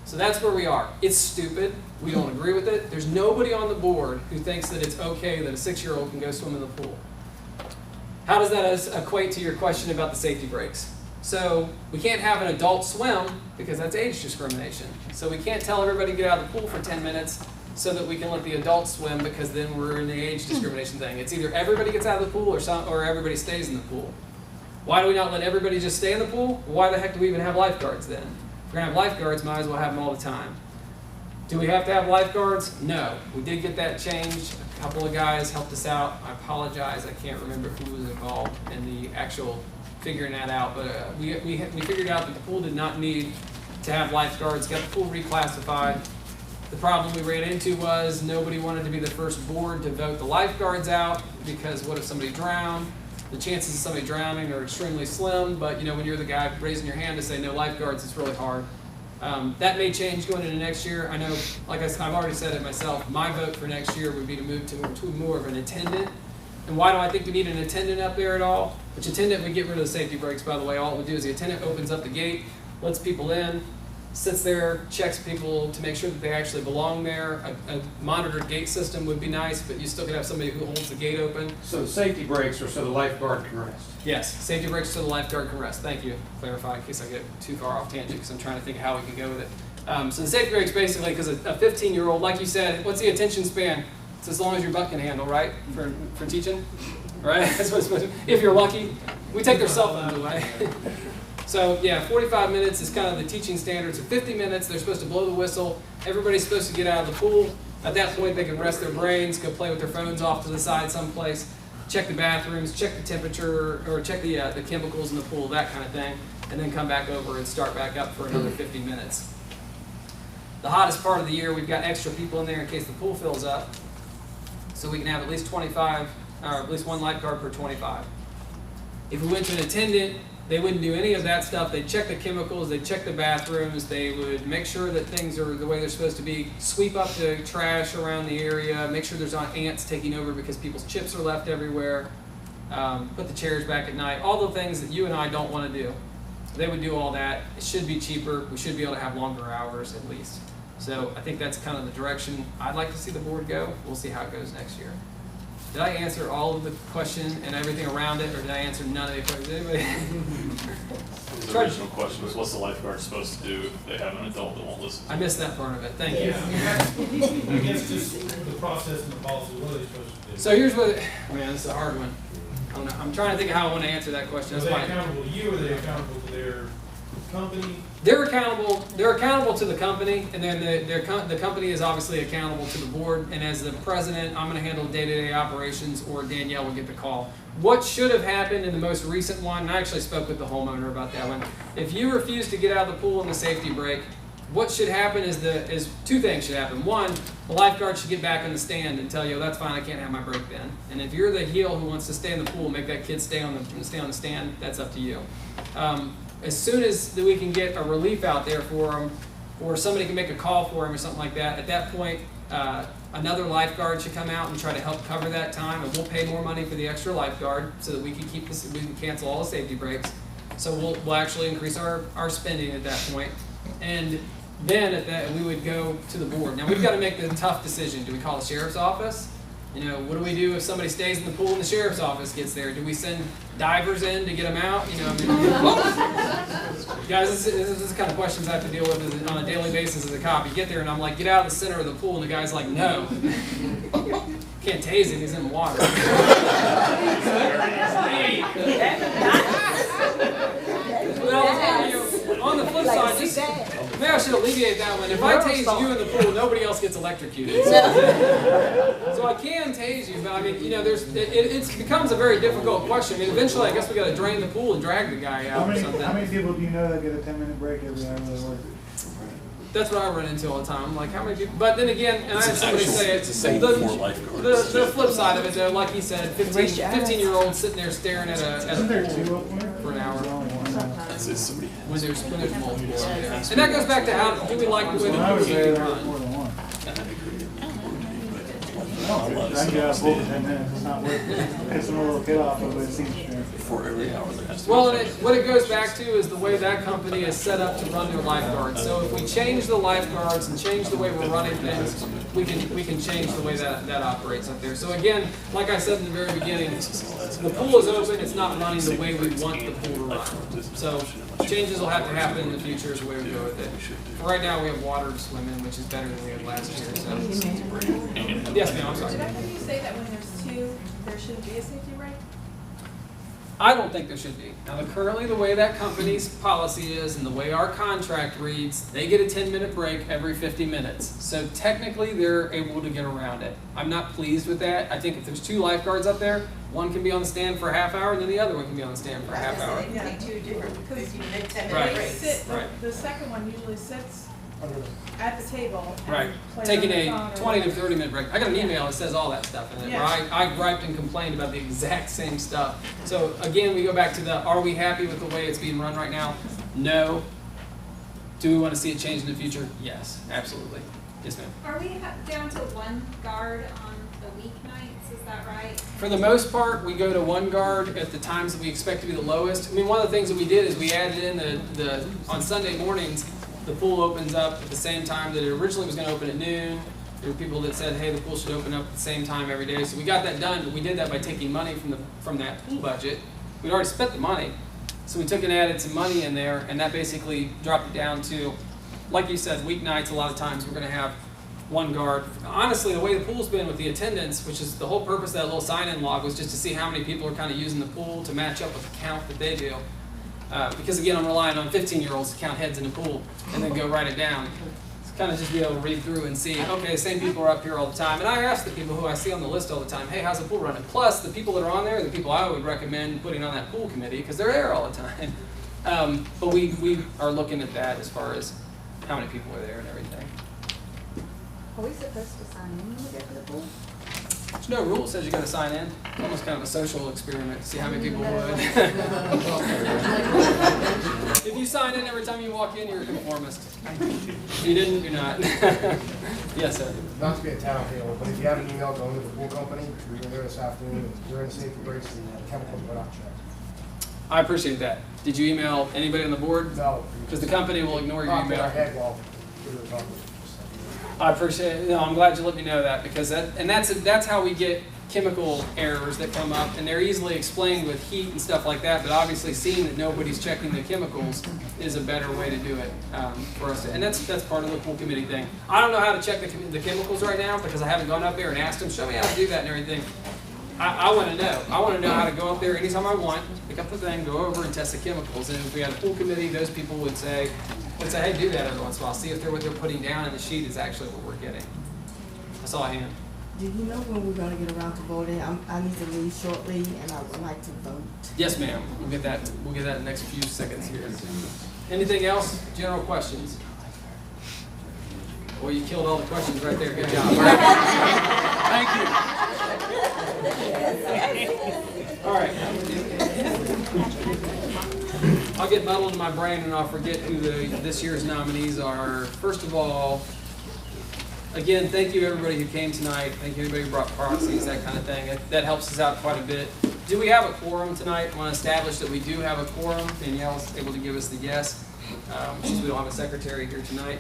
[SPEAKER 8] So that's where we are. It's stupid. We don't agree with it. There's nobody on the board who thinks that it's okay that a 6-year-old can go swim in the pool. How does that equate to your question about the safety breaks? So we can't have an adult swim because that's age discrimination. So we can't tell everybody to get out of the pool for 10 minutes so that we can let the adults swim, because then we're in the age discrimination thing. It's either everybody gets out of the pool or everybody stays in the pool. Why do we not let everybody just stay in the pool? Why the heck do we even have lifeguards then? If we're going to have lifeguards, might as well have them all the time. Do we have to have lifeguards? No. We did get that changed. A couple of guys helped us out. I apologize, I can't remember who was involved in the actual figuring that out, but we figured out that the pool did not need to have lifeguards, got the pool reclassified. The problem we ran into was nobody wanted to be the first board to vote the lifeguards out, because what if somebody drowned? The chances of somebody drowning are extremely slim, but you know, when you're the guy raising your hand to say no lifeguards, it's really hard. That may change going into next year. I know, like I've already said it myself, my vote for next year would be to move to more of an attendant. And why do I think we need an attendant up there at all? Which attendant would get rid of the safety brakes, by the way. All it would do is the attendant opens up the gate, lets people in, sits there, checks people to make sure that they actually belong there. A monitored gate system would be nice, but you still could have somebody who holds the gate open.
[SPEAKER 1] So the safety brakes are so the lifeguard can rest?
[SPEAKER 8] Yes, safety brakes so the lifeguard can rest. Thank you. Clarify in case I get too far off tangent, because I'm trying to think of how we can go with it. So the safety brakes basically, because a 15-year-old, like you said, what's the attention span? It's as long as your butt can handle, right? For teaching, right? That's what it's supposed to be. If you're lucky. We take their cell phones away. So yeah, 45 minutes is kind of the teaching standards. At 50 minutes, they're supposed to blow the whistle. Everybody's supposed to get out of the pool. At that point, they can rest their brains, go play with their phones off to the side someplace, check the bathrooms, check the temperature, or check the chemicals in the pool, that kind of thing, and then come back over and start back up for another 50 minutes. The hottest part of the year, we've got extra people in there in case the pool fills up. So we can have at least 25, or at least one lifeguard per 25. If we went to an attendant, they wouldn't do any of that stuff. They'd check the chemicals, they'd check the bathrooms, they would make sure that things are the way they're supposed to be, sweep up the trash around the area, make sure there's not ants taking over because people's chips are left everywhere, put the chairs back at night, all the things that you and I don't want to do. They would do all that. It should be cheaper. We should be able to have longer hours at least. So I think that's kind of the direction I'd like to see the board go. We'll see how it goes next year. Did I answer all of the question and everything around it, or did I answer none of the questions? Anybody?
[SPEAKER 16] His original question was, what's the lifeguard supposed to do if they have an adult that won't listen?
[SPEAKER 8] I missed that part of it. Thank you.
[SPEAKER 15] I guess just the process and the policy, what are they supposed to do?
[SPEAKER 8] So here's what, man, this is a hard one. I'm trying to think of how I want to answer that question.
[SPEAKER 15] Are they accountable to you, or are they accountable to their company?
[SPEAKER 8] They're accountable to the company, and then the company is obviously accountable to the board, and as the president, I'm going to handle day-to-day operations, or Danielle will get the call. What should have happened in the most recent one, and I actually spoke with the homeowner about that one, if you refuse to get out of the pool in the safety break, what should happen is two things should happen. One, the lifeguard should get back in the stand and tell you, that's fine, I can't have my break then. And if you're the heel who wants to stay in the pool, make that kid stay on the stand, that's up to you. As soon as we can get a relief out there for them, or somebody can make a call for them or something like that, at that point, another lifeguard should come out and try to help cover that time, and we'll pay more money for the extra lifeguard so that we can we can cancel all the safety breaks. So we'll actually increase our spending at that point. And then we would go to the board. Now we've got to make the tough decision. Do we call the sheriff's office? You know, what do we do if somebody stays in the pool and the sheriff's office gets there? Do we send divers in to get them out? You know, guys, this is the kind of questions I have to deal with on a daily basis as a cop. You get there and I'm like, get out of the center of the pool, and the guy's like, no. Can't tase him, he's in the water. Well, on the flip side, maybe I should alleviate that one. If I tase you in the pool, nobody else gets electrocuted. So I can tase you, but I mean, you know, it becomes a very difficult question. I mean, eventually, I guess we got to drain the pool and drag the guy out or something.
[SPEAKER 4] How many people do you know that get a 10-minute break every hour they work?
[SPEAKER 8] That's what I run into all the time. I'm like, how many people? But then again, and I had somebody say it, the flip side of it, though, like he said, 15-year-old sitting there staring at a pool for an hour. When there's multiple there. And that goes back to how do we like the way the pool is being run.
[SPEAKER 4] I get out both 10 minutes, it's not worth it. Pissing a little kid off, but it seems fair.
[SPEAKER 16] For every hour there has to be.
[SPEAKER 8] Well, and what it goes back to is the way that company is set up to run their lifeguards. So if we change the lifeguards and change the way we're running things, we can change the way that operates up there. So again, like I said in the very beginning, the pool is open, it's not running the way we want the pool to run. So changes will have to happen in the future is the way we go with it. For right now, we have water to swim in, which is better than we had last year. So. Yes, ma'am, I'm sorry.
[SPEAKER 13] Did I hear you say that when there's two, there shouldn't be a safety break?
[SPEAKER 8] I don't think there should be. Now, currently the way that company's policy is and the way our contract reads, they get a 10-minute break every 50 minutes. So technically they're able to get around it. I'm not pleased with that. I think if there's 2 lifeguards up there, one can be on the stand for a half hour and then the other one can be on the stand for a half hour.
[SPEAKER 13] Yeah, two different, because you make 10
[SPEAKER 8] Right.
[SPEAKER 13] minutes.
[SPEAKER 9] Sit,
[SPEAKER 8] Right.
[SPEAKER 9] the second one usually sits at the table. and
[SPEAKER 8] Right.
[SPEAKER 9] plays
[SPEAKER 8] Taking
[SPEAKER 9] on
[SPEAKER 8] a
[SPEAKER 9] their phone or
[SPEAKER 8] 20 to
[SPEAKER 9] whatever.
[SPEAKER 8] 30 minute break. I got an email that says all that stuff in it, where
[SPEAKER 9] Yeah.
[SPEAKER 8] I griped and complained about the exact same stuff. So again, we go back to are we happy with the way it's being run right now? No. Do we want to see it change in the future? Yes, absolutely. Yes, ma'am.
[SPEAKER 2] Are we down to 1 guard on the weeknights, is that right?
[SPEAKER 8] For the most part, we go to 1 guard at the times that we expect to be the lowest. I mean, one of the things that we did is we added in on Sunday mornings, the pool opens up at the same time that it originally was going to open at noon. There were people that said, hey, the pool should open up at the same time every day. So we got that done, but we did that by taking money from that pool budget. We'd already spent the money. So we took and added some money in there, and that basically dropped it down to, like you said, weeknights, a lot of times we're going to have 1 guard. Honestly, the way the pool's been with the attendance, which is the whole purpose of that little sign-in log, was just to see how many people are kind of using the pool to match up with the count that they do. Because again, I'm relying on 15-year-olds to count heads in the pool and then go write it down. It's kind of just be able to read through and see, okay, the same people are up here all the time. And I ask the people who I see on the list all the time, hey, how's the pool running? Plus, the people that are on there are the people I would recommend putting on that pool committee because they're there all the time. But we are looking at that as far as how many people are there and everything.
[SPEAKER 11] Are we supposed to sign in when we go to the pool?
[SPEAKER 8] There's no rule that says you got to sign in. It's almost kind of a social experiment to see how many people would. If you sign in every time you walk in, you're a conformist. If you didn't, you're not. Yes, sir.
[SPEAKER 17] Not to be a town hero, but if you have an email going to the pool company, we were there this afternoon, during the safety breaks, the chemicals were not checked.
[SPEAKER 8] I appreciate that. Did you email anybody on the board?
[SPEAKER 17] No.
[SPEAKER 8] Because the company will ignore your
[SPEAKER 17] Popped in
[SPEAKER 8] email.
[SPEAKER 17] our head while we were talking.
[SPEAKER 8] I appreciate it. No, I'm glad you let me know that because that's how we get chemical errors that come up, and they're easily explained with heat and stuff like that. But obviously, seeing that nobody's checking the chemicals is a better way to do it for us. And that's part of the pool committee thing. I don't know how to check the chemicals right now because I haven't gone up there and asked them, show me how to do that and everything. I want to know. I want to know how to go up there anytime I want, pick up the thing, go over and test the chemicals. And if we had a pool committee, those people would say, hey, do that every once in a while. See if what they're putting down in the sheet is actually what we're getting. That's all I have.
[SPEAKER 14] Do you know when we're gonna get around to voting? I need to leave shortly and I would like to vote.
[SPEAKER 8] Yes, ma'am. We'll get that in the next few seconds here. Anything else? General questions? Well, you killed all the questions right there. Good job. Thank you. All right. I'll get muddled in my brain and I'll forget who this year's nominees are. First of all, again, thank you everybody who came tonight. Thank you everybody who brought proxies, that kind of thing. That helps us out quite a bit. Do we have a quorum tonight? I want to establish that we do have a quorum. Danielle's able to give us the yes, since we don't have a secretary here tonight.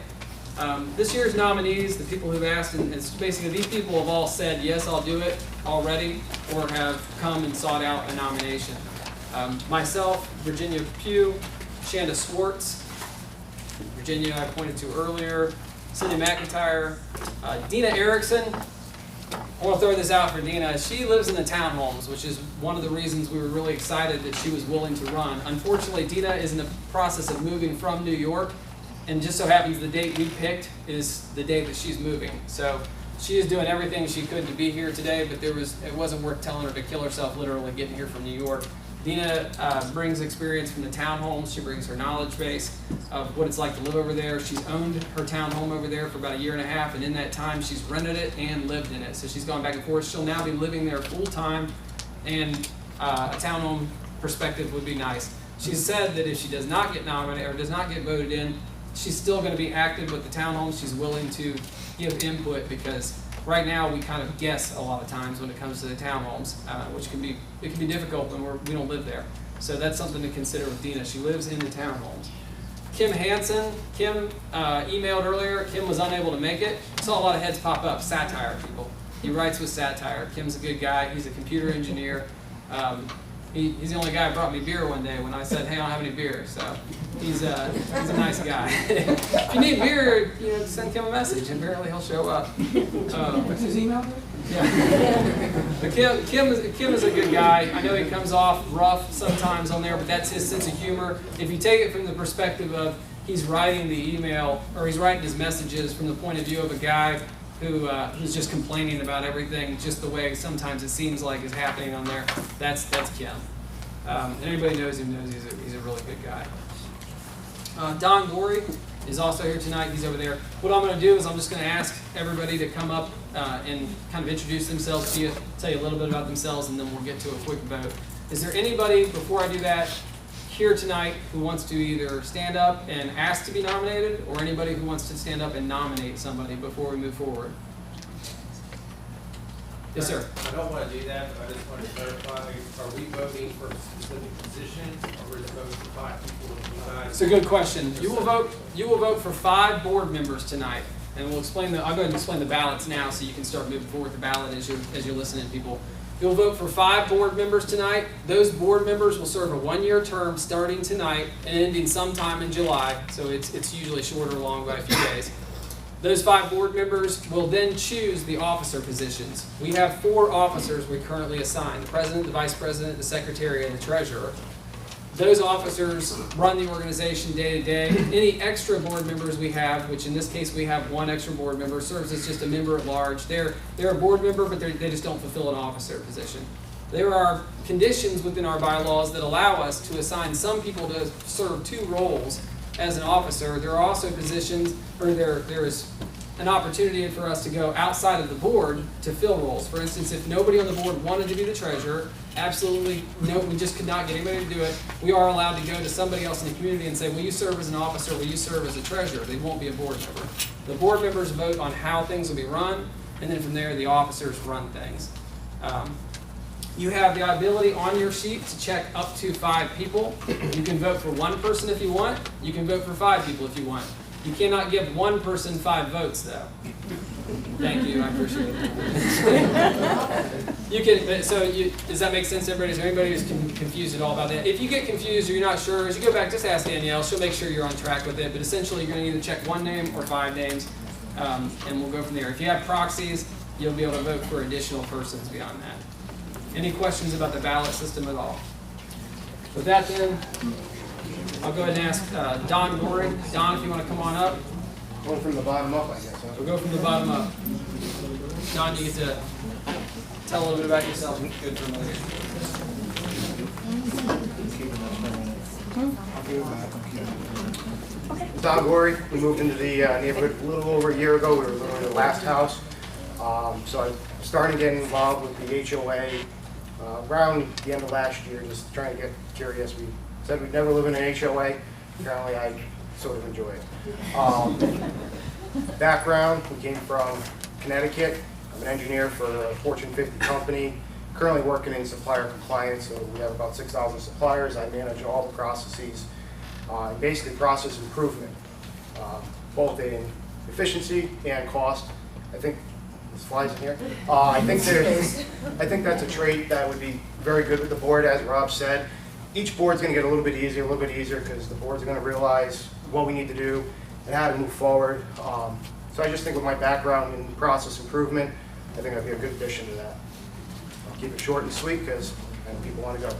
[SPEAKER 8] This year's nominees, the people who've asked, and it's basically these people have all said, yes, I'll do it already, or have come and sought out a nomination. Myself, Virginia Pugh, Shanda Swartz, Virginia I pointed to earlier, Cindy McIntyre, Dina Erickson. I want to throw this out for Dina. She lives in the townhomes, which is one of the reasons we were really excited that she was willing to run. Unfortunately, Dina is in the process of moving from New York, and just so happens the date we picked is the day that she's moving. So she is doing everything she could to be here today, but it wasn't worth telling her to kill herself literally getting here from New York. Dina brings experience from the townhomes. She brings her knowledge base of what it's like to live over there. She's owned her townhome over there for about 1.5 years, and in that time she's rented it and lived in it. So she's gone back and forth. She'll now be living there full time, and a townhome perspective would be nice. She said that if she does not get nominated or does not get voted in, she's still going to be active with the townhomes. She's willing to give input because Right now, we kind of guess a lot of times when it comes to the townhomes, which can be difficult when we don't live there. So that's something to consider with Dina. She lives in the townhomes. Kim Hansen, Kim emailed earlier. Kim was unable to make it. Saw a lot of heads pop up. Satire people. He writes with satire. Kim's a good guy. He's a computer engineer. He's the only guy who brought me beer one day when I said, "Hey, I don't have any beer." So he's a nice guy. If you need beer, send Kim a message, and apparently he'll show up. What's his email? Yeah. But Kim is a good guy. I know he comes off rough sometimes on there, but that's his sense of humor. If you take it from the perspective of he's writing the email, or he's writing his messages from the point of view of a guy who's just complaining about everything just the way sometimes it seems like is happening on there, that's Kim. And anybody knows him knows he's a really good guy. Don Gorey is also here tonight. He's over there. What I'm going to do is I'm just going to ask everybody to come up and kind of introduce themselves to you, tell you a little bit about themselves, and then we'll get to a quick vote. Is there anybody, before I do that, here tonight who wants to either stand up and ask to be nominated, or anybody who wants to stand up and nominate somebody before we move forward? Yes, sir.
[SPEAKER 7] I don't want to do that, but I just want to clarify, are we voting for a specific position, or is it voting for 5 people?
[SPEAKER 8] It's a good question. You will vote for 5 board members tonight, and we'll explain I'll go ahead and explain the ballots now, so you can start moving forward with the ballot as you're listening to people. You'll vote for 5 board members tonight. Those board members will serve a 1-year term starting tonight and ending sometime in July, so it's usually short or long by a few days. Those 5 board members will then choose the officer positions. We have 4 officers we currently assign: the president, the vice president, the secretary, and the treasurer. Those officers run the organization day to day. Any extra board members we have, which in this case we have 1 extra board member, serves as just a member at large. They're a board member, but they just don't fulfill an officer position. There are conditions within our bylaws that allow us to assign some people to serve 2 roles as an officer. There are also positions, or there is an opportunity for us to go outside of the board to fill roles. For instance, if nobody on the board wanted to be the treasurer, absolutely no, we just could not get anybody to do it, we are allowed to go to somebody else in the community and say, will you serve as an officer, will you serve as a treasurer? They won't be a board member. The board members vote on how things will be run, and then from there the officers run things. You have the ability on your sheet to check up to 5 people. You can vote for 1 person if you want. You can vote for 5 people if you want. You cannot give 1 person 5 votes, though. Thank you, I appreciate it. Does that make sense to everybody? Is there anybody who's confused at all about that? If you get confused or you're not sure, as you go back, just ask Danielle. She'll make sure you're on track with it. But essentially, you're going to either check 1 name or 5 names, and we'll go from there. If you have proxies, you'll be able to vote for additional persons beyond that. Any questions about the ballot system at all? With that, then, I'll go ahead and ask Don Gorey. Don, if you want to come on up.
[SPEAKER 17] Going from the bottom up, I guess, huh?
[SPEAKER 8] We'll go from the bottom up. Don, you get to tell a little bit about yourself. Good for
[SPEAKER 17] a Don Gorey. We moved into the neighborhood a little over a year ago. We were living in the last house. So I started getting involved with the HOA around the end of last year, just trying to get curious. We said we'd never live in an HOA. Apparently I sort of enjoy it. Background, we came from Connecticut. I'm an engineer for a Fortune 50 company, currently working in supplier compliance. So we have about 6,000 suppliers. I manage all the processes, and basically process improvement, both in efficiency and cost. I think this flies in here. I think that's a trait that would be very good with the board, as Rob said. Each board's going to get a little bit easier, because the board's going to realize what we need to do and how to move forward. So I just think with my background in process improvement, I think I'd be a good addition to that. I'll keep it short and sweet because I know people want to go.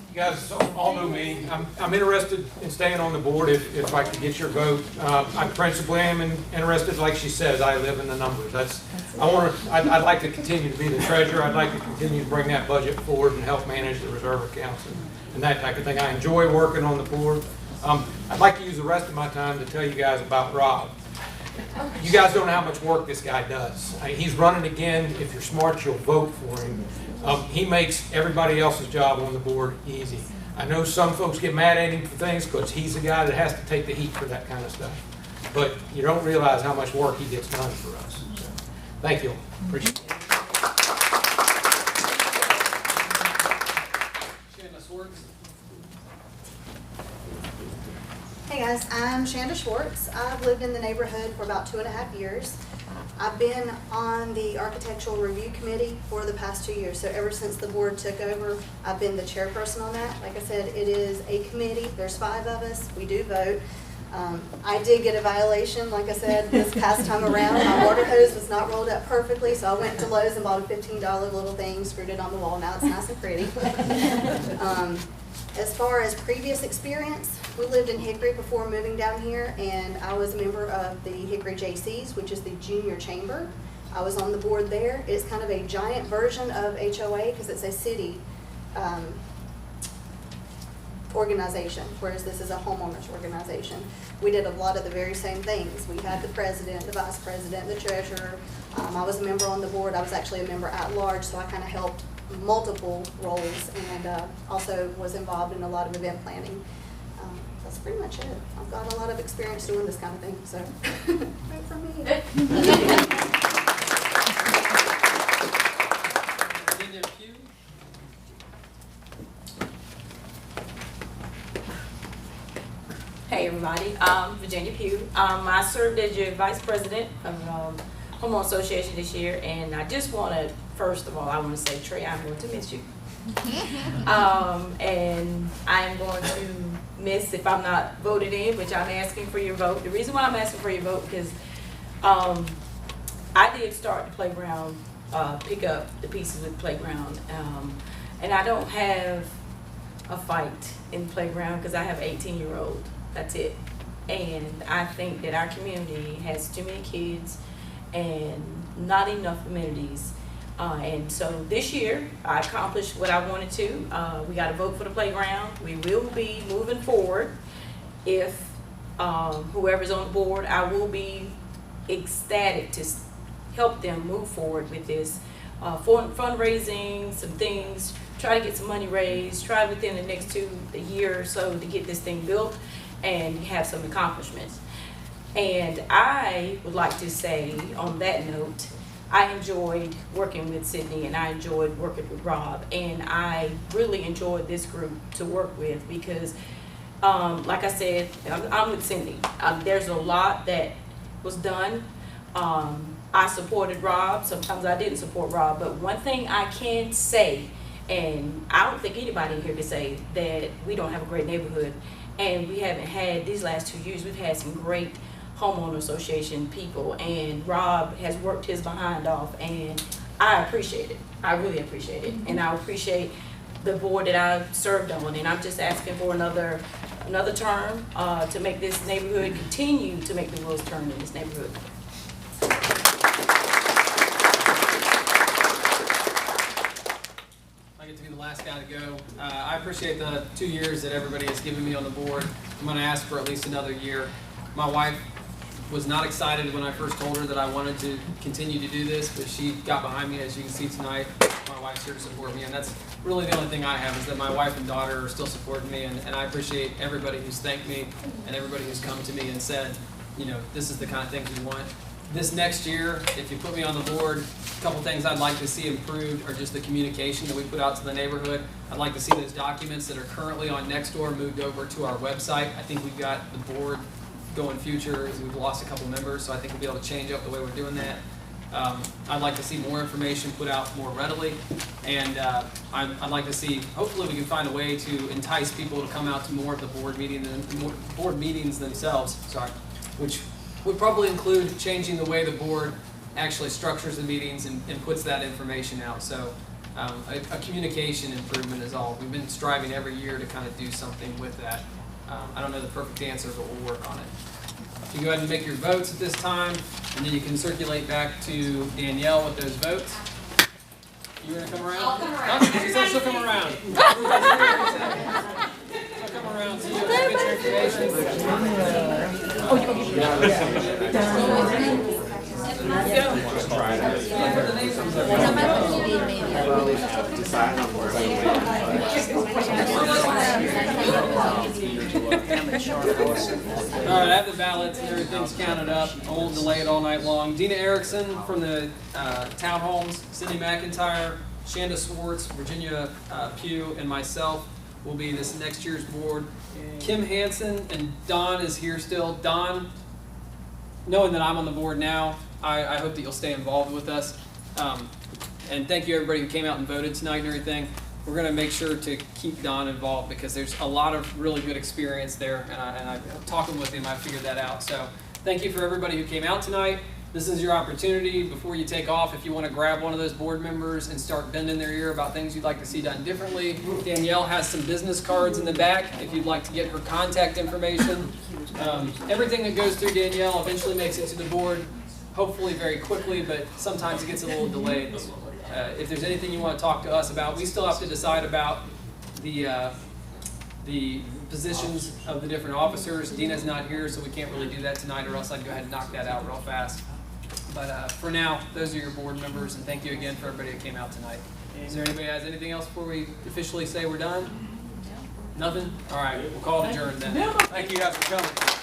[SPEAKER 1] You guys all know me. I'm interested in staying on the board if I could get your vote. I principally am interested, like she says, I live in the numbers. I'd like to continue to be the treasurer. I'd like to continue to bring that budget forward and help manage the reserve accounts and that type of thing. I enjoy working on the board. I'd like to use the rest of my time to tell you guys about Rob. You guys don't know how much work this guy does. He's running again. If you're smart, you'll vote for him. He makes everybody else's job on the board easy. I know some folks get mad at him for things because he's the guy that has to take the heat for that kind of stuff. But you don't realize how much work he gets done for us. So, thank you. Appreciate it.
[SPEAKER 11] Hey guys, I'm Shanda Schwartz. I've lived in the neighborhood for about 2.5 years. I've been on the Architectural Review Committee for the past 2 years. So ever since the board took over, I've been the chairperson on that. Like I said, it is a committee. There's 5 of us. We do vote. I did get a violation, like I said, this past time around. My water hose was not rolled up perfectly, so I went to Lowe's and bought a $15 little thing, screwed it on the wall. Now it's nice and pretty. As far as previous experience, we lived in Hickory before moving down here, and I was a member of the Hickory JCs, which is the junior chamber. I was on the board there. It's kind of a giant version of HOA because it's a city organization, whereas this is a homeowners organization. We did a lot of the very same things. We had the president, the vice president, the treasurer. I was a member on the board. I was actually a member at large, so I kind of helped multiple roles, and also was involved in a lot of event planning. That's pretty much it. I've got a lot of experience doing this kind of thing, so wait for me.
[SPEAKER 18] Hey everybody, I'm Virginia Pugh. I served as your vice president of Homeowners Association this year, and I just want to, first of all, I want to say, Trey, I'm going to miss you. And I'm going to miss if I'm not voted in, which I'm asking for your vote. The reason why I'm asking for your vote because I did start the playground, pick up the pieces of the playground, and I don't have a fight in the playground because I have an 18-year-old. That's it. And I think that our community has too many kids and not enough amenities. And so this year, I accomplished what I wanted to. We got to vote for the playground. We will be moving forward. If whoever's on the board, I will be ecstatic to help them move forward with this. Fundraising, some things, try to get some money raised, try within the next a year or so to get this thing built and have some accomplishments. And I would like to say on that note, I enjoyed working with Sydney and I enjoyed working with Rob, and I really enjoyed this group to work with because like I said, I'm with Cindy. There's a lot that was done. I supported Rob. Sometimes I didn't support Rob, but one thing I can say, and I don't think anybody here can say, that we don't have a great neighborhood. And we haven't had, these last 2 years, we've had some great homeowner association people, and Rob has worked his behind off, and I appreciate it. I really appreciate it. And I appreciate the board that I served on, and I'm just asking for another term to make this neighborhood continue to make the wheels turn in this neighborhood.
[SPEAKER 8] I get to be the last guy to go. I appreciate the 2 years that everybody has given me on the board. I'm going to ask for at least another year. My wife was not excited when I first told her that I wanted to continue to do this, but she got behind me, as you can see tonight. My wife's here to support me, and that's really the only thing I have, is that my wife and daughter are still supporting me, and I appreciate everybody who's thanked me and everybody who's come to me and said, you know, this is the kind of things we want. This next year, if you put me on the board, a couple things I'd like to see improved are just the communication that we put out to the neighborhood. I'd like to see those documents that are currently on Nextdoor moved over to our website. I think we've got the board going future. We've lost a couple members, so I think we'll be able to change up the way we're doing that. I'd like to see more information put out more readily, and I'd like to see, hopefully we can find a way to entice people to come out to more of the board meetings themselves, which would probably include changing the way the board actually structures the meetings and puts that information out. So a communication improvement is all. We've been striving every year to kind of do something with that. I don't know the perfect answer, but we'll work on it. You go ahead and make your votes at this time, and then you can circulate back to Danielle with those votes. You gonna come around?
[SPEAKER 2] I'll come around.
[SPEAKER 8] She said she'll come around. She'll come around so you get your information.
[SPEAKER 2] Oh,
[SPEAKER 8] All right, I have the ballots and everything's counted up. I won't delay it all night long. Dina Erickson from the townhomes, Cindy McIntyre, Shanda Swartz, Virginia Pugh, and myself will be this next year's board. Kim Hansen and Don is here still. Don, knowing that I'm on the board now, I hope that you'll stay involved with us. And thank you everybody who came out and voted tonight and everything. We're going to make sure to keep Don involved because there's a lot of really good experience there, and I talking with him, I figured that out. So thank you for everybody who came out tonight. This is your opportunity before you take off. If you want to grab one of those board members and start bending their ear about things you'd like to see done differently, Danielle has some business cards in the back if you'd like to get her contact information. Everything that goes through Danielle eventually makes it to the board, hopefully very quickly, but sometimes it gets a little delayed. If there's anything you want to talk to us about, we still have to decide about the positions of the different officers. Dina's not here, so we can't really do that tonight, or else I'd go ahead and knock that out real fast. But for now, those are your board members, and thank you again for everybody that came out tonight. Is there anybody who has anything else before we officially say we're done? Nothing? All right, we'll call it adjourned then. Thank you guys for coming.